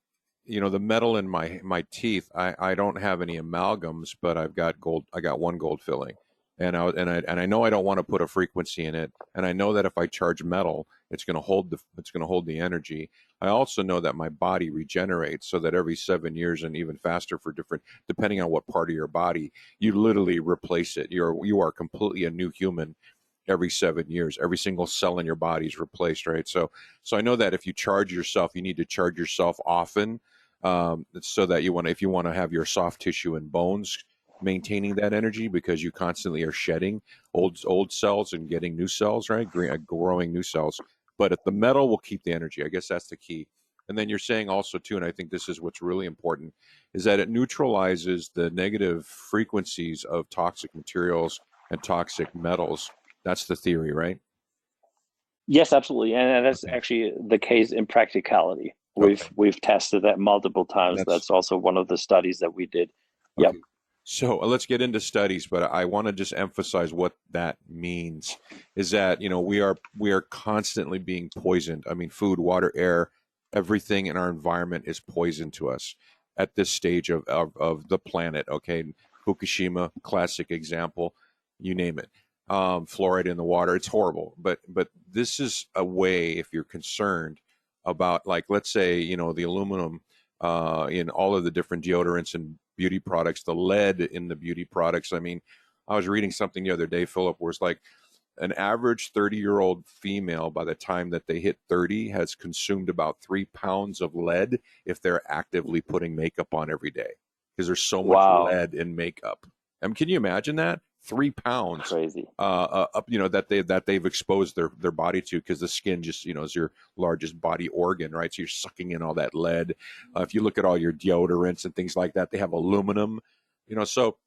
the metal in my teeth. I don't have any amalgams, but I've got gold. I got one gold filling, and I know I don't want to put a frequency in it, and I know that if I charge metal, it's going to hold the energy. I also know that my body regenerates, so that every 7 years and even faster for different, depending on what part of your body, you literally replace it. You are completely a new human every 7 years. Every single cell in your body is replaced, right? So I know that if you charge yourself, you need to charge yourself often, so that if you want to have your soft tissue and bones maintaining that energy, because you constantly are shedding old cells and getting new cells, right? Growing new cells. But if the metal will keep the energy, I guess that's the key. And then you're saying also too, and I think this is what's really important, is that it neutralizes the negative frequencies of toxic materials and toxic metals. That's the theory, right? Yes, absolutely, and that's Okay. actually the case in practicality. We've Okay. we've tested that multiple times. That's That's also one of the studies that we did. Yep. okay. So let's get into studies, but I want to just emphasize what that means is that, we are constantly being poisoned. I mean, food, water, air, everything in our environment is poison to us at this stage of the planet. Okay. Fukushima, classic example, you name it. Fluoride in the water, it's horrible. But this is a way, if you're concerned about, like, let's say, the aluminum in all of the different deodorants and beauty products, the lead in the beauty products. I mean, I was reading something the other day, Philip, where it's like an average 30-year-old female, by the time that they hit 30, has consumed about 3 pounds of lead if they're actively putting makeup on every day, because there's so much Wow. lead in makeup. I mean, can you imagine that? 3 pounds, Crazy. up, that they've exposed their body to, because the skin just, is your largest body organ, right? So you're sucking in all that lead. If you look at all your deodorants and things like that, they have aluminum, so.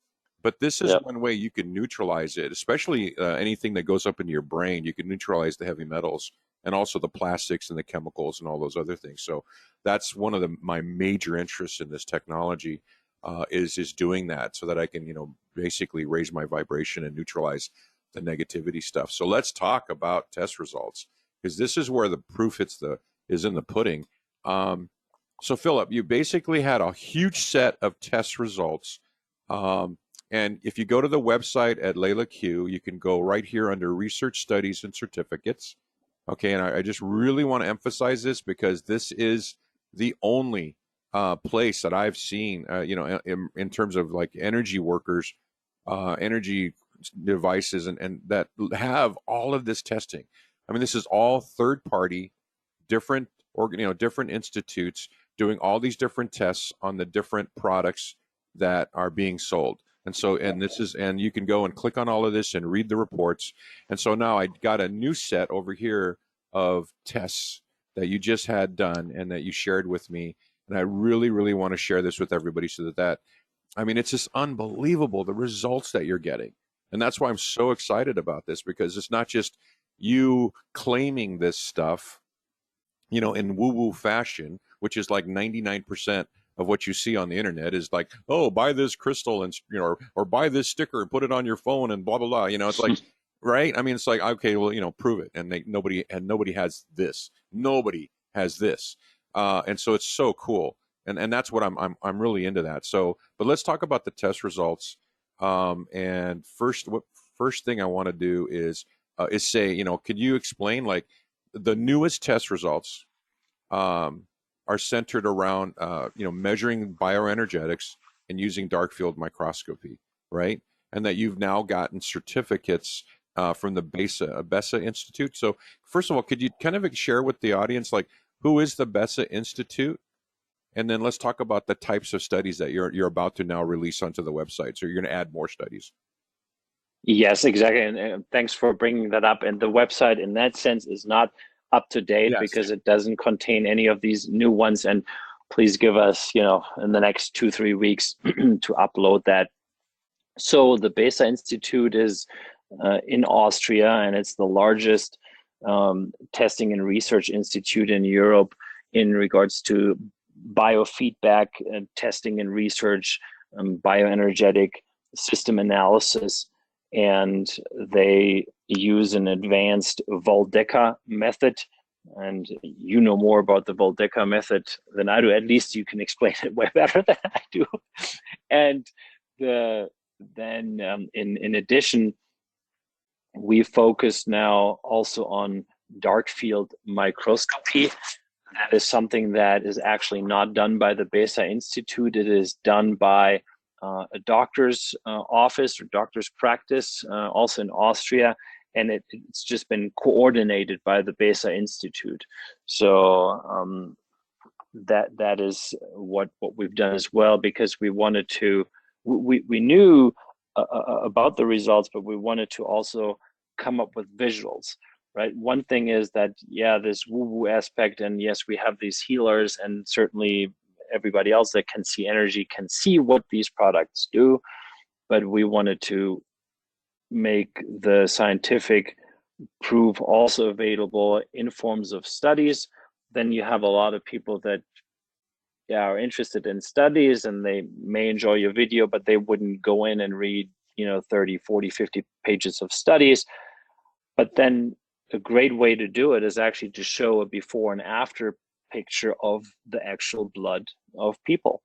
But this is Yep. one way you can neutralize it, especially anything that goes up into your brain. You can neutralize the heavy metals and also the plastics and the chemicals and all those other things. So that's one of my major interests in this technology, is doing that, so that I can, basically raise my vibration and neutralize the negativity stuff. So let's talk about test results, because this is where the proof is in the pudding. Um, so Philip, you basically had a huge set of test results. Um, and if you go to the website at LeelaQ, you can go right here under research studies and certificates. Okay. And I just really want to emphasize this, because this is the only place that I've seen, in terms of like energy workers, energy devices, and that have all of this testing. I mean, this is all third party, different different institutes doing all these different tests on the different products that are being sold. And you can go and click on all of this and read the reports. And so now I got a new set over here of tests that you just had done and that you shared with me. And I really, really want to share this with everybody, so that I mean, it's just unbelievable the results that you're getting. And that's why I'm so excited about this, because it's not just you claiming this stuff, in woo woo fashion, which is like 99% of what you see on the internet is like, oh, buy this crystal and or buy this sticker and put it on your phone and blah blah blah. It's like, right? I mean, it's like, okay, well, prove it, and nobody has this. Nobody has this, and so it's so cool, and that's what I'm really into that. So, but let's talk about the test results. And first thing I want to do is say, could you explain, like, the newest test results are centered around measuring bioenergetics and using dark field microscopy, right? And that you've now gotten certificates from the BESA Institute. So first of all, could you kind of share with the audience, like, who is the BESA Institute? And then let's talk about the types of studies that you're about to now release onto the website. So you're going to add more studies. Yes, exactly. And thanks for bringing that up. And the website in that sense is not up to date because it doesn't contain any of these new ones. And please give us, in the next 2-3 weeks to upload that. So the BESA Institute is in Austria, and it's the largest testing and research institute in Europe in regards to biofeedback testing and research, bioenergetic system analysis. And they use an advanced Voldeca method. And you know more about the Voldeca method than I do. At least you can explain it way better than I do. And in addition, we focus now also on dark field microscopy. That is something that is actually not done by the BESA Institute. It is done by a doctor's office or doctor's practice, also in Austria, and it's just been coordinated by the BESA Institute. So that is what we've done as well, because we wanted to, we knew about the results, but we wanted to also come up with visuals. Right. One thing is that, this woo-woo aspect, and yes, we have these healers, and certainly everybody else that can see energy can see what these products do. But we wanted to make the scientific proof also available in forms of studies. Then you have a lot of people that are interested in studies, and they may enjoy your video, but they wouldn't go in and read 30, 40, 50 pages of studies. But then a great way to do it is actually to show a before and after picture of the actual blood of people.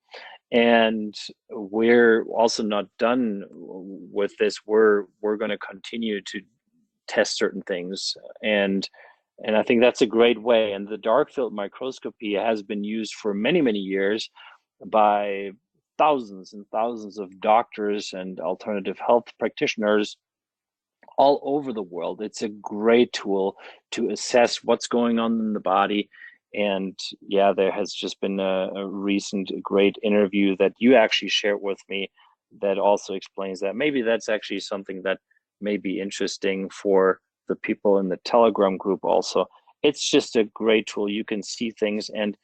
And we're also not done with this. We're going to continue to test certain things, and I think that's a great way. And the dark field microscopy has been used for many, many years by thousands and thousands of doctors and alternative health practitioners all over the world. It's a great tool to assess what's going on in the body. And there has just been a recent great interview that you actually shared with me that also explains that. Maybe that's actually something that may be interesting for the people in the Telegram group also. It's just a great tool. You can see things, and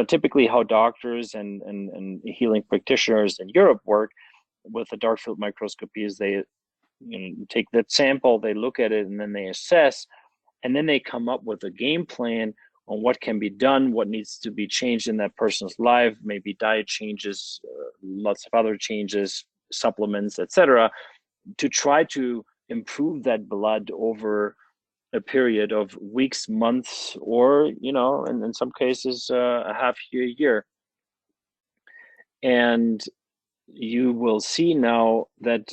typically how doctors and healing practitioners in Europe work with the dark field microscopy is they take that sample, they look at it, and then they assess, and then they come up with a game plan on what can be done, what needs to be changed in that person's life, maybe diet changes, lots of other changes, supplements, etc., to try to improve that blood over a period of weeks, months, or in some cases a half year. And you will see now that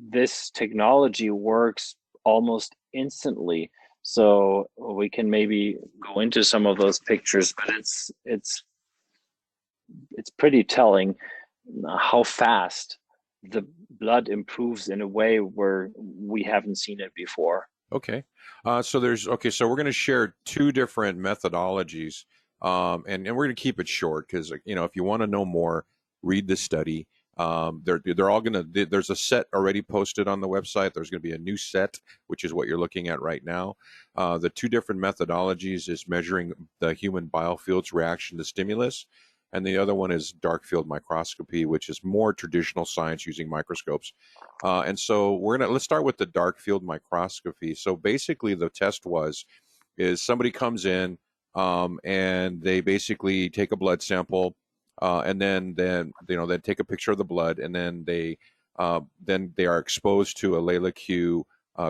this technology works almost instantly. So we can maybe go into some of those pictures, but it's pretty telling how fast the blood improves in a way where we haven't seen it before. Okay. So we're going to share two different methodologies, and we're going to keep it short because, if you want to know more, read the study. They're all going to, there's a set already posted on the website. There's going to be a new set, which is what you're looking at right now. The two different methodologies is measuring the human biofield's reaction to stimulus, and the other one is dark field microscopy, which is more traditional science using microscopes. And so let's start with the dark field microscopy. So basically the test is somebody comes in, and they basically take a blood sample, and then then take a picture of the blood, and then they are exposed to a LeelaQ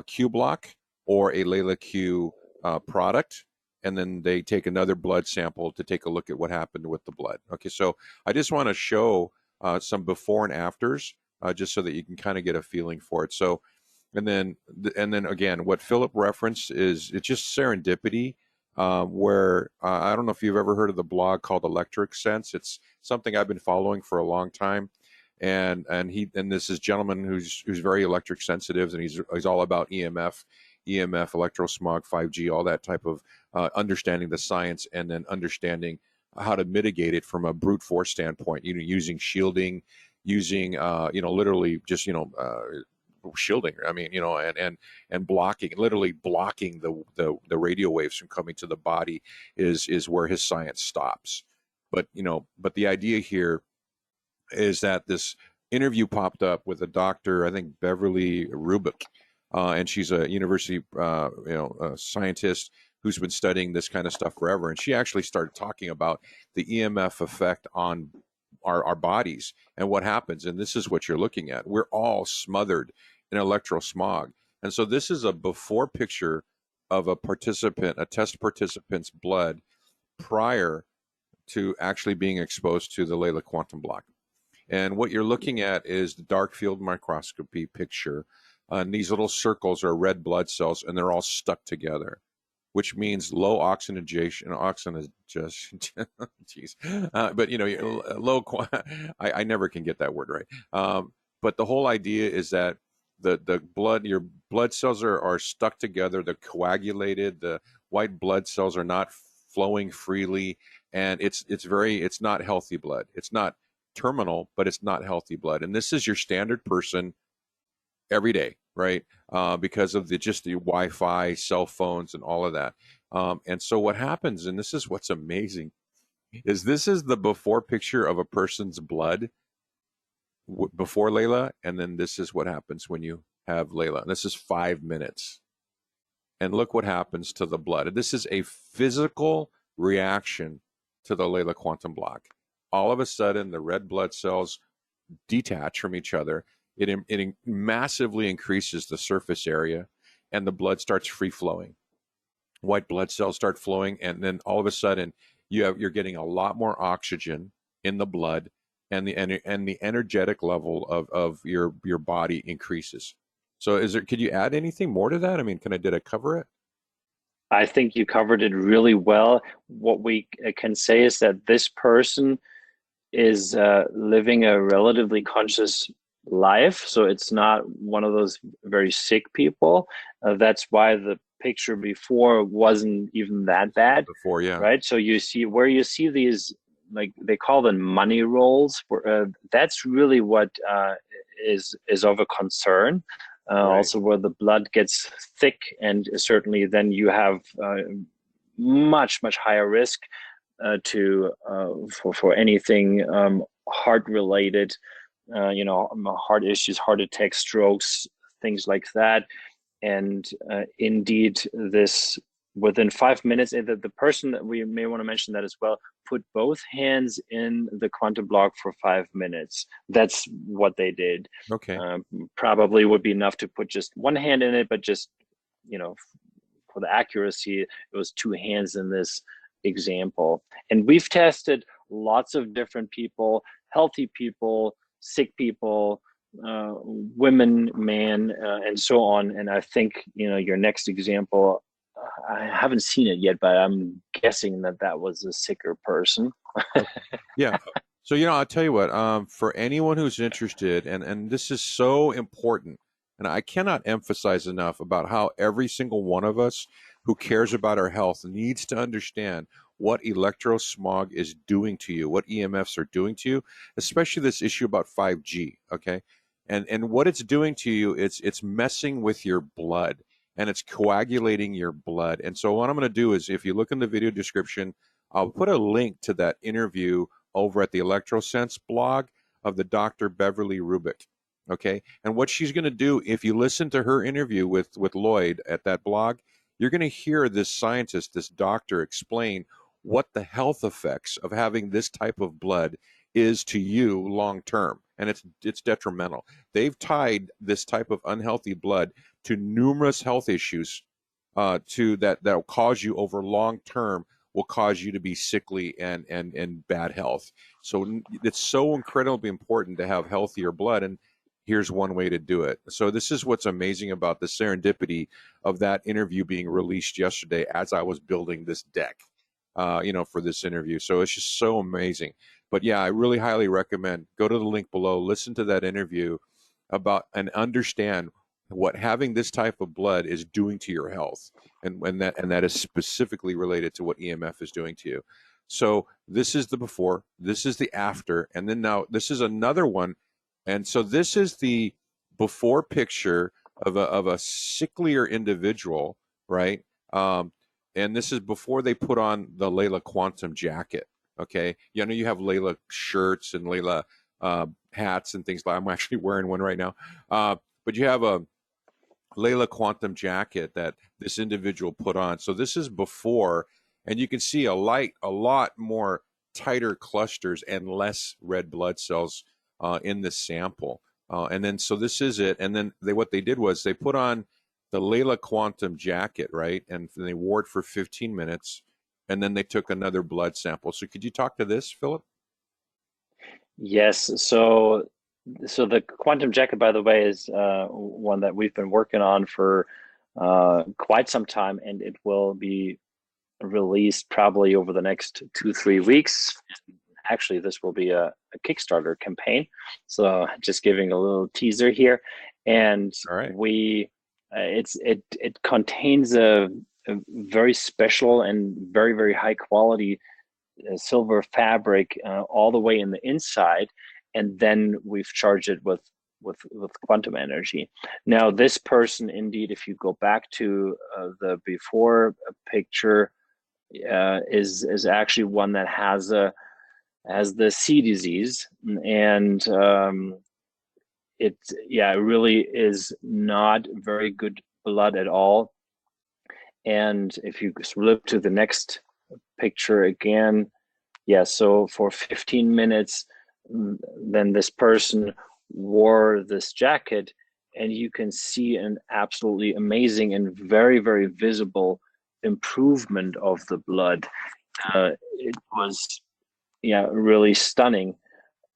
Q-Bloc or a LeelaQ product, and then they take another blood sample to take a look at what happened with the blood. Okay, so I just want to show some before and afters, just so that you can kind of get a feeling for it. So, and then again, what Philip referenced is it's just serendipity. Where I don't know if you've ever heard of the blog called Electric Sense. It's something I've been following for a long time, and this is a gentleman who's very electric sensitive, and he's all about EMF, electrosmog, 5G, all that type of understanding the science, and then understanding how to mitigate it from a brute force standpoint. Using shielding, using literally just shielding. I mean, and blocking, literally blocking the radio waves from coming to the body is where his science stops. But the idea here is that this interview popped up with a doctor, I think Beverly Rubik, and she's a university a scientist who's been studying this kind of stuff forever. And she actually started talking about the EMF effect on our bodies and what happens. And this is what you're looking at. We're all smothered in electrosmog. And so this is a before picture of a test participant's blood prior to actually being exposed to the Leela Quantum Bloc. And what you're looking at is the dark field microscopy picture. And these little circles are red blood cells, and they're all stuck together, which means low oxygenation. Geez. But low. I never can get that word right. But the whole idea is that your blood cells are stuck together. They're coagulated. The white blood cells are not flowing freely, and it's not healthy blood. It's not terminal, but it's not healthy blood. And this is your standard person every day, right? Because of the Wi-Fi, cell phones, and all of that. And so what happens, and this is what's amazing, is this is the before picture of a person's blood before Leela, and then this is what happens when you have Leela. And this is 5 minutes. And look what happens to the blood. And this is a physical reaction to the Leela Quantum Bloc. All of a sudden, the red blood cells detach from each other. It massively increases the surface area, and the blood starts free flowing. White blood cells start flowing, and then all of a sudden, you're getting a lot more oxygen in the blood, and the energetic level of your body increases. So, could you add anything more to that? I mean, did I cover it? I think you covered it really well. What we can say is that this person is living a relatively conscious life. So it's not one of those very sick people. That's why the picture before wasn't even that bad. Before, yeah. Right. So you see these, like they call them money rolls. That's really what is of a concern. Right. Also, where the blood gets thick, and certainly then you have much higher risk for anything heart related, heart issues, heart attacks, strokes, things like that. And indeed, this within 5 minutes, and the person that we may want to mention that as well, put both hands in the quantum block for 5 minutes. That's what they did. Okay. Probably would be enough to put just one hand in it, but just, for the accuracy, it was two hands in this example. And we've tested lots of different people, healthy people, sick people, women, man, and so on. And I think, your next example, I haven't seen it yet, but I'm guessing that was a sicker person. Yeah. So, I'll tell you what, for anyone who's interested, and this is so important, and I cannot emphasize enough about how every single one of us who cares about our health needs to understand what electrosmog is doing to you, what EMFs are doing to you, especially this issue about 5G, okay? And what it's doing to you, it's messing with your blood, and it's coagulating your blood. And so what I'm going to do is, if you look in the video description, I'll put a link to that interview over at the ElectroSense blog of the Dr. Beverly Rubik. Okay. And what she's going to do, if you listen to her interview with Lloyd at that blog, you're going to hear this scientist, this doctor, explain what the health effects of having this type of blood is to you long term, and it's detrimental. They've tied this type of unhealthy blood to numerous health issues, to that'll cause you over long term, will cause you to be sickly and bad health. So it's so incredibly important to have healthier blood, and here's one way to do it. So this is what's amazing about the serendipity of that interview being released yesterday as I was building this deck, for this interview. So it's just so amazing. But yeah, I really highly recommend, go to the link below, listen to that interview about and understand what having this type of blood is doing to your health, and that is specifically related to what EMF is doing to you. So this is the before, this is the after, and then now this is another one. And so this is the before picture of a sicklier individual, right? And this is before they put on the Leela Quantum jacket. Okay, you have Leela shirts and Leela hats and things like. I'm actually wearing one right now, but you have a Leela Quantum jacket that this individual put on. So this is before, and you can see a lot more tighter clusters and less red blood cells in this sample. And then, so this is it. And then what they did was they put on the Leela Quantum jacket, right? And they wore it for 15 minutes. And then they took another blood sample. So could you talk to this, Philip? Yes. So the quantum jacket, by the way, is one that we've been working on for quite some time, and it will be released probably over the next 2-3 weeks. Actually, this will be a Kickstarter campaign. So just giving a little teaser here. And All right. it contains a very special and very, very high quality silver fabric all the way in the inside, and then we've charged it with quantum energy. Now, this person, indeed, if you go back to the before picture, is actually one that has the C disease, and it really is not very good blood at all. And if you flip to the next picture again, so for 15 minutes, then this person wore this jacket, and you can see an absolutely amazing and very, very visible improvement of the blood. It was really stunning,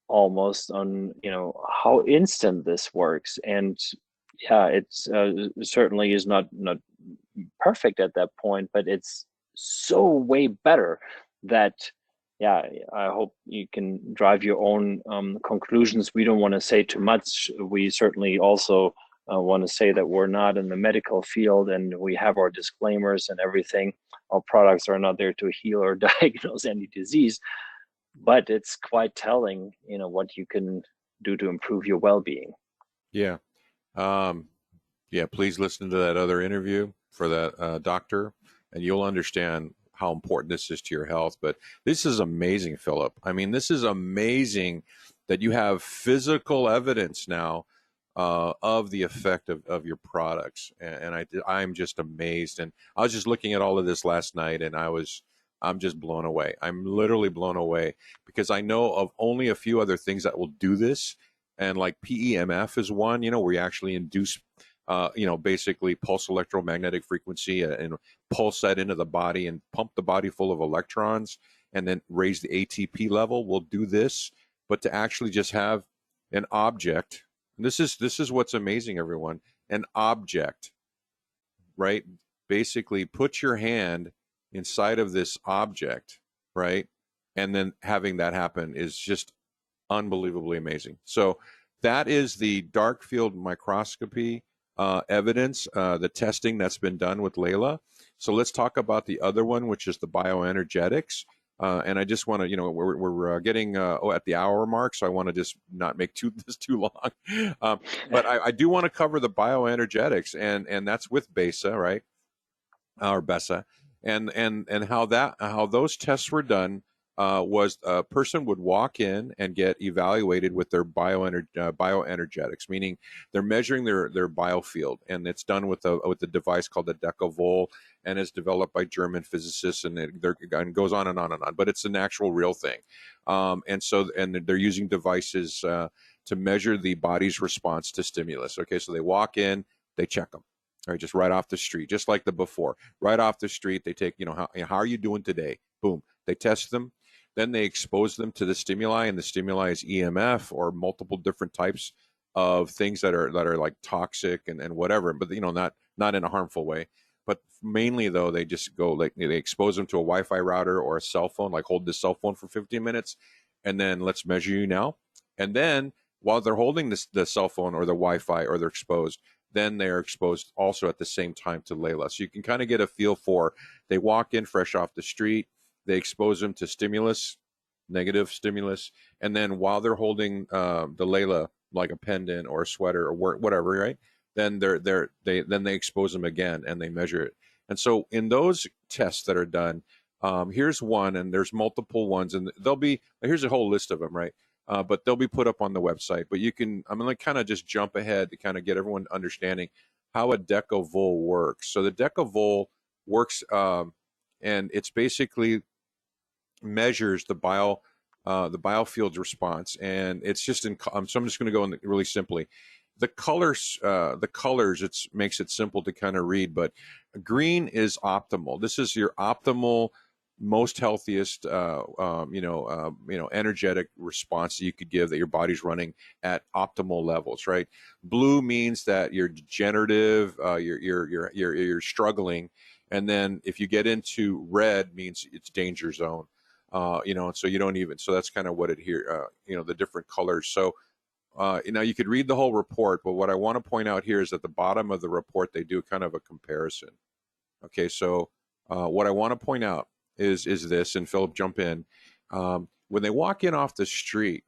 almost, on how instant this works. And it's certainly is not perfect at that point, but it's so way better that I hope you can drive your own conclusions. We don't want to say too much. We certainly also want to say that we're not in the medical field, and we have our disclaimers and everything. Our products are not there to heal or diagnose any disease, but it's quite telling, what you can do to improve your well-being. Yeah. Please listen to that other interview for that doctor, and you'll understand how important this is to your health. But this is amazing, Philip. I mean, this is amazing that you have physical evidence now of the effect of your products. And I'm just amazed. And I was just looking at all of this last night, and I'm just blown away. I'm literally blown away, because I know of only a few other things that will do this. And like PEMF is one, where you actually induce basically pulse electromagnetic frequency, and pulse that into the body and pump the body full of electrons, and then raise the ATP level. We'll do this, but to actually just have an object. This is what's amazing, everyone. An object, right? Basically, put your hand inside of this object, right? And then having that happen is just unbelievably amazing. So that is the dark field microscopy evidence, the testing that's been done with Leela. So let's talk about the other one, which is the bioenergetics. And I just want to, we're getting at the hour mark, so I want to just not make this too long. But I do want to cover the bioenergetics, and that's with BESA, right? Or BESA, and how those tests were done was a person would walk in and get evaluated with their bioenergetics, meaning they're measuring their biofield, and it's done with a device called the Decavol, and it's developed by German physicists, and and goes on and on and on. But it's an actual real thing, and they're using devices to measure the body's response to stimulus. Okay, so they walk in, they check them. All right, just right off the street, just like the before. Right off the street, they take, how are you doing today? Boom. They test them. Then they expose them to the stimuli, and the stimuli is EMF or multiple different types of things that are like toxic and whatever, but not in a harmful way. But mainly though, they just go like they expose them to a Wi-Fi router or a cell phone, like hold this cell phone for 15 minutes, and then let's measure you now. And then while they're holding the cell phone or the Wi-Fi or they're exposed, then they're exposed also at the same time to Leela. So you can kind of get a feel for, they walk in fresh off the street, they expose them to stimulus, negative stimulus, and then while they're holding the Leela, like a pendant or a sweater or whatever, right? Then they expose them again and they measure it. And so in those tests that are done, here's one, and there's multiple ones, and here's a whole list of them, right? But they'll be put up on the website. But I'm going to kind of just jump ahead to kind of get everyone understanding how a Decavol works. So the Decavol works, and it's basically measures the biofield's response, and it's just so I'm just going to go in really simply. The colors, it makes it simple to kind of read, but green is optimal. This is your optimal, most healthiest, energetic response that you could give, that your body's running at optimal levels, right? Blue means that you're degenerative, you're struggling, and then if you get into red, means it's danger zone. And so you don't even, so that's kind of what it here, the different colors. So, you could read the whole report, but what I want to point out here is at the bottom of the report, they do kind of a comparison. Okay, so what I want to point out is this, and Philip, jump in. When they walk in off the street,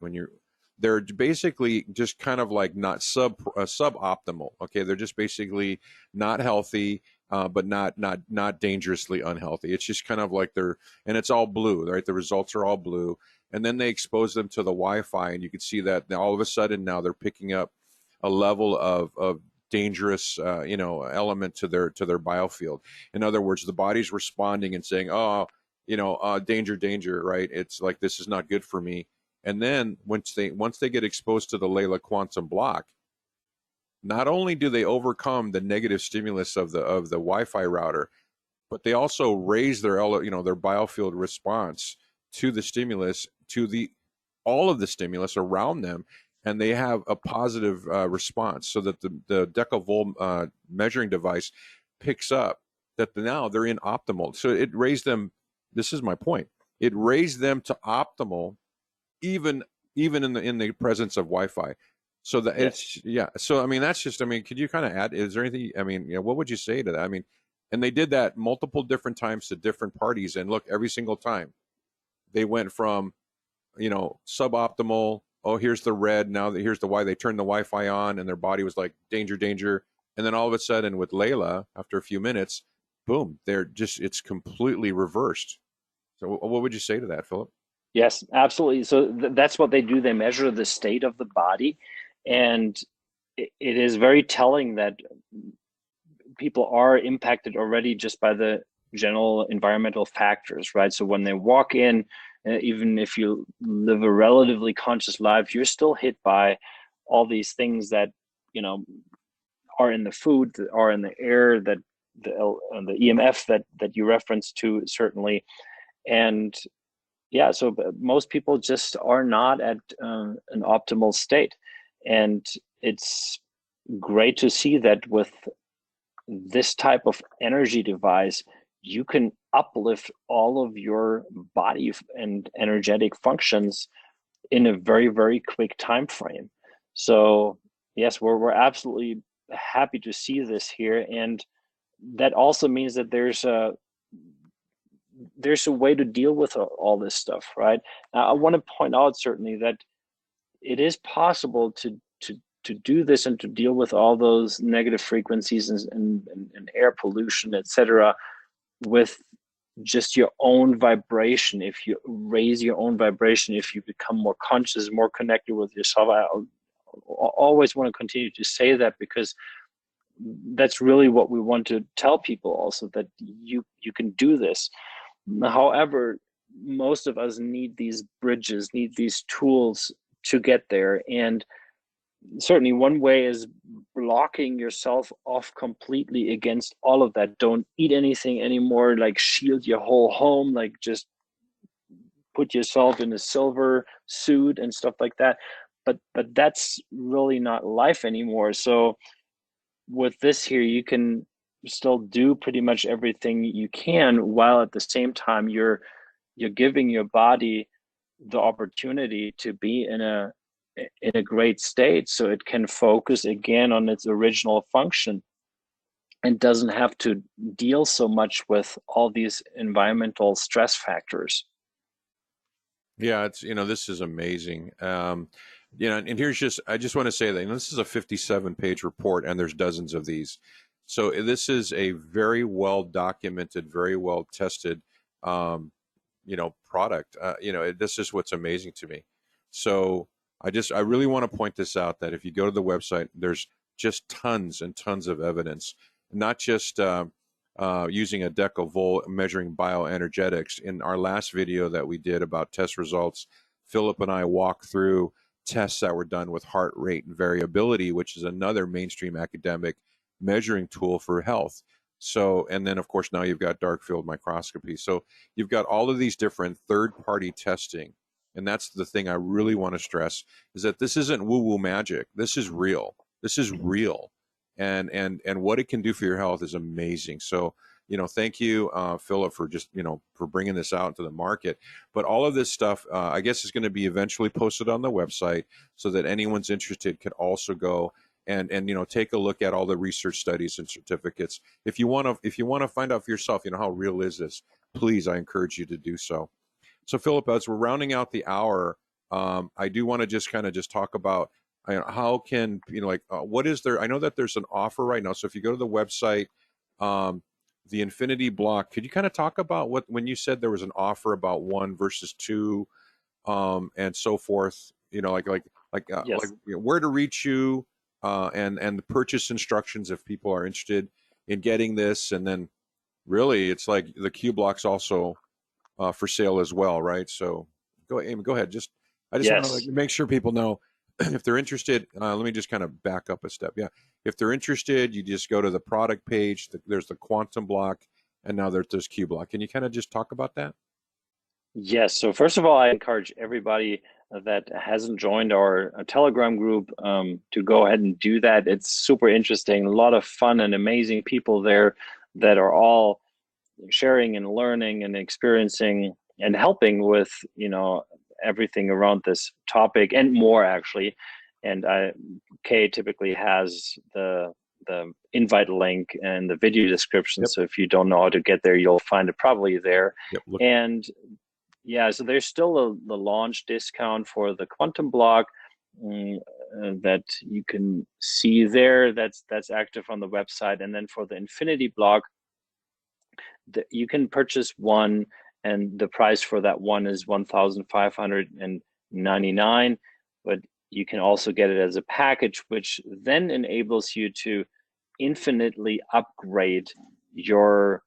they're basically just kind of like not suboptimal. Okay, they're just basically not healthy, but not dangerously unhealthy. It's just kind of like and it's all blue, right? The results are all blue, and then they expose them to the Wi-Fi, and you can see that now all of a sudden now they're picking up a level of dangerous element to their biofield. In other words, the body's responding and saying, oh, danger, right? It's like, this is not good for me. And then once they get exposed to the Leela Quantum Bloc, not only do they overcome the negative stimulus of the Wi-Fi router, but they also raise their biofield response to the stimulus, to all of the stimulus around them, and they have a positive response, so that the Decavol measuring device picks up that now they're in optimal. So it raised them. This is my point. It raised them to optimal, even in the presence of Wi-Fi. So that Yes. So I mean, that's just. I mean, could you kind of add? Is there anything? I mean, what would you say to that? I mean, and they did that multiple different times to different parties, and look, every single time they went from suboptimal. Oh, here's the red. Now here's the why. They turned the Wi-Fi on, and their body was like danger, and then all of a sudden with Leela, after a few minutes, boom, it's completely reversed. So what would you say to that, Philip? Yes, absolutely. So that's what they do. They measure the state of the body, and it is very telling that people are impacted already just by the general environmental factors, right? So when they walk in, even if you live a relatively conscious life, you're still hit by all these things that are in the food, that are in the air, that the EMF that you referenced to, certainly. And yeah, so most people just are not at an optimal state, and it's great to see that with this type of energy device, you can uplift all of your body and energetic functions in a very, very quick time frame. So yes, we're absolutely happy to see this here, and that also means that there's a way to deal with all this stuff, right? Now, I want to point out certainly that it is possible to do this and to deal with all those negative frequencies and air pollution, etc., with just your own vibration, if you raise your own vibration, if you become more conscious, more connected with yourself. I always want to continue to say that, because that's really what we want to tell people also, that you can do this. However, most of us need these bridges, need these tools to get there. And certainly one way is blocking yourself off completely against all of that. Don't eat anything anymore, like shield your whole home, like just put yourself in a silver suit and stuff like that. But that's really not life anymore. So with this here, you can still do pretty much everything you can, while at the same time you're giving your body the opportunity to be in a great state, so it can focus again on its original function and doesn't have to deal so much with all these environmental stress factors. Yeah, it's, this is amazing. And here's I just want to say that, this is a 57-page report, and there's dozens of these. So this is a very well documented, very well tested, product. This is what's amazing to me. So I really want to point this out, that if you go to the website, there's just tons and tons of evidence, not just using a decavolt measuring bioenergetics. In our last video that we did about test results, Philip and I walked through tests that were done with heart rate and variability, which is another mainstream academic measuring tool for health. So, and then of course now you've got dark field microscopy. So you've got all of these different third-party testing. And that's the thing I really want to stress, is that this isn't woo-woo magic. This is real. This is real. And what it can do for your health is amazing. So, thank you, Philip, for just, for bringing this out into the market. But all of this stuff, I guess, is going to be eventually posted on the website, so that anyone's interested can also go and take a look at all the research studies and certificates. If you want to find out for yourself, how real is this, please, I encourage you to do so. So, Philip, as we're rounding out the hour, I do want to just kind of just talk about how can, what is there? I know that there's an offer right now. So if you go to the website, the Infinity Bloc, could you kind of talk about when you said there was an offer about 1 versus 2, and so forth, Yes. where to reach you, and the purchase instructions if people are interested in getting this. And then really it's like the Q-Bloc's also for sale as well, right? So Amy, go ahead. I just want Yes. to make sure people know if they're interested. Let me just kind of back up a step. Yeah, if they're interested, you just go to the product page. There's the Quantum Bloc, and now there's Q-Bloc. Can you kind of just talk about that? Yes. So first of all, I encourage everybody that hasn't joined our Telegram group to go ahead and do that. It's super interesting. A lot of fun and amazing people there that are all sharing and learning and experiencing and helping with everything around this topic and more, actually. And Kay typically has the invite link and the video description. Yep. So if you don't know how to get there, you'll find it probably there. Yep. And yeah, so there's still the launch discount for the Quantum Bloc that you can see there. That's active on the website. And then for the Infinity Bloc, you can purchase one, and the price for that one is $1,599. But you can also get it as a package, which then enables you to infinitely upgrade your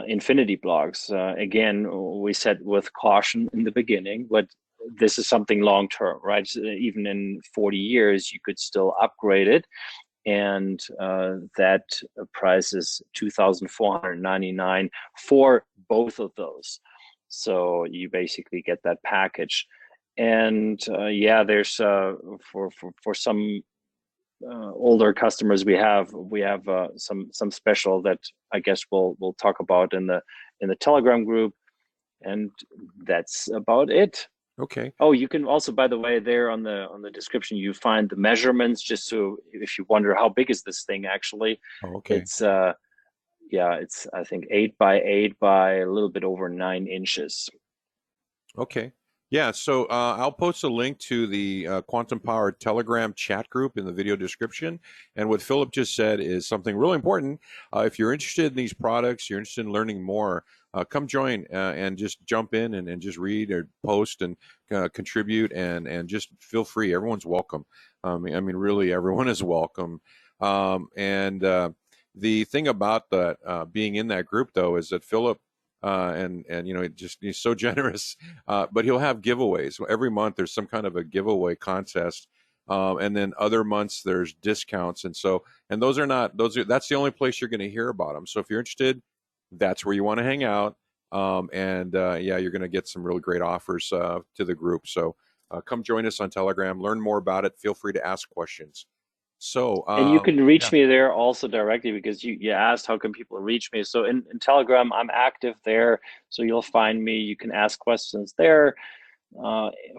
Infinity Blocs. Again, we said with caution in the beginning, but this is something long term, right? So even in 40 years, you could still upgrade it. And that price is $2,499 for both of those. So you basically get that package. And yeah, there's for some older customers, we have some special that I guess we'll talk about in the Telegram group, and that's about it. Okay. Oh, you can also, by the way, there on the description, you find the measurements, just so if you wonder how big is this thing actually. Oh, okay. It's yeah, it's I think 8 by 8 by a little bit over 9 inches. Okay. Yeah, so I'll post a link to the Quantum Powered Telegram chat group in the video description. And what Philip just said is something really important. If you're interested in these products, you're interested in learning more, come join and just jump in and just read or post and contribute and just feel free. Everyone's welcome. I mean, really, everyone is welcome. And the thing about that being in that group though is that Philip and you know, he's so generous, but he'll have giveaways every month. There's some kind of a giveaway contest. And then other months there's discounts, and those are not that's the only place you're going to hear about them. So if you're interested, that's where you want to hang out. Yeah, you're going to get some really great offers to the group. So come join us on Telegram, learn more about it. Feel free to ask questions. So And you can reach yeah. me there also directly, because you asked how can people reach me. So in Telegram, I'm active there. So you'll find me. You can ask questions there,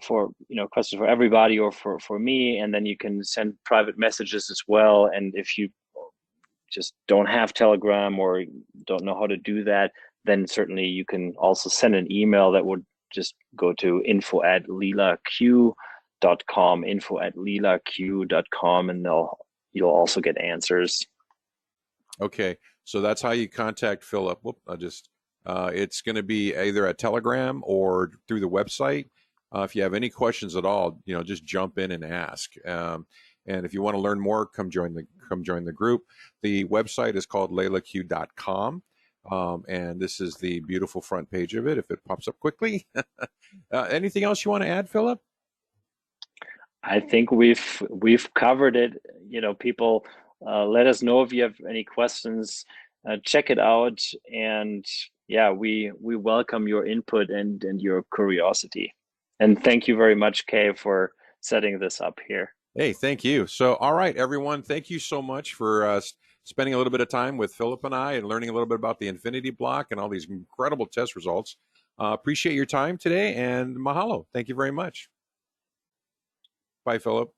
for questions for everybody or for me, and then you can send private messages as well. And if you just don't have Telegram or don't know how to do that, then certainly you can also send an email that would just go to info@LeelaQ.com, info@LeelaQ.com, and you'll also get answers. Okay, so that's how you contact Philip. Whoop, it's going to be either at Telegram or through the website. If you have any questions at all, just jump in and ask. And if you want to learn more, come join the group. The website is called LeelaQ.com. And this is the beautiful front page of it, if it pops up quickly. Anything else you want to add, Philip? I think we've covered it. People, let us know if you have any questions. Check it out, and yeah, we welcome your input and your curiosity. And thank you very much, Kay, for setting this up here. Hey, thank you. So, all right, everyone, thank you so much for spending a little bit of time with Philip and I and learning a little bit about the Infinity Bloc and all these incredible test results. Appreciate your time today, and mahalo. Thank you very much. Bye, Philip.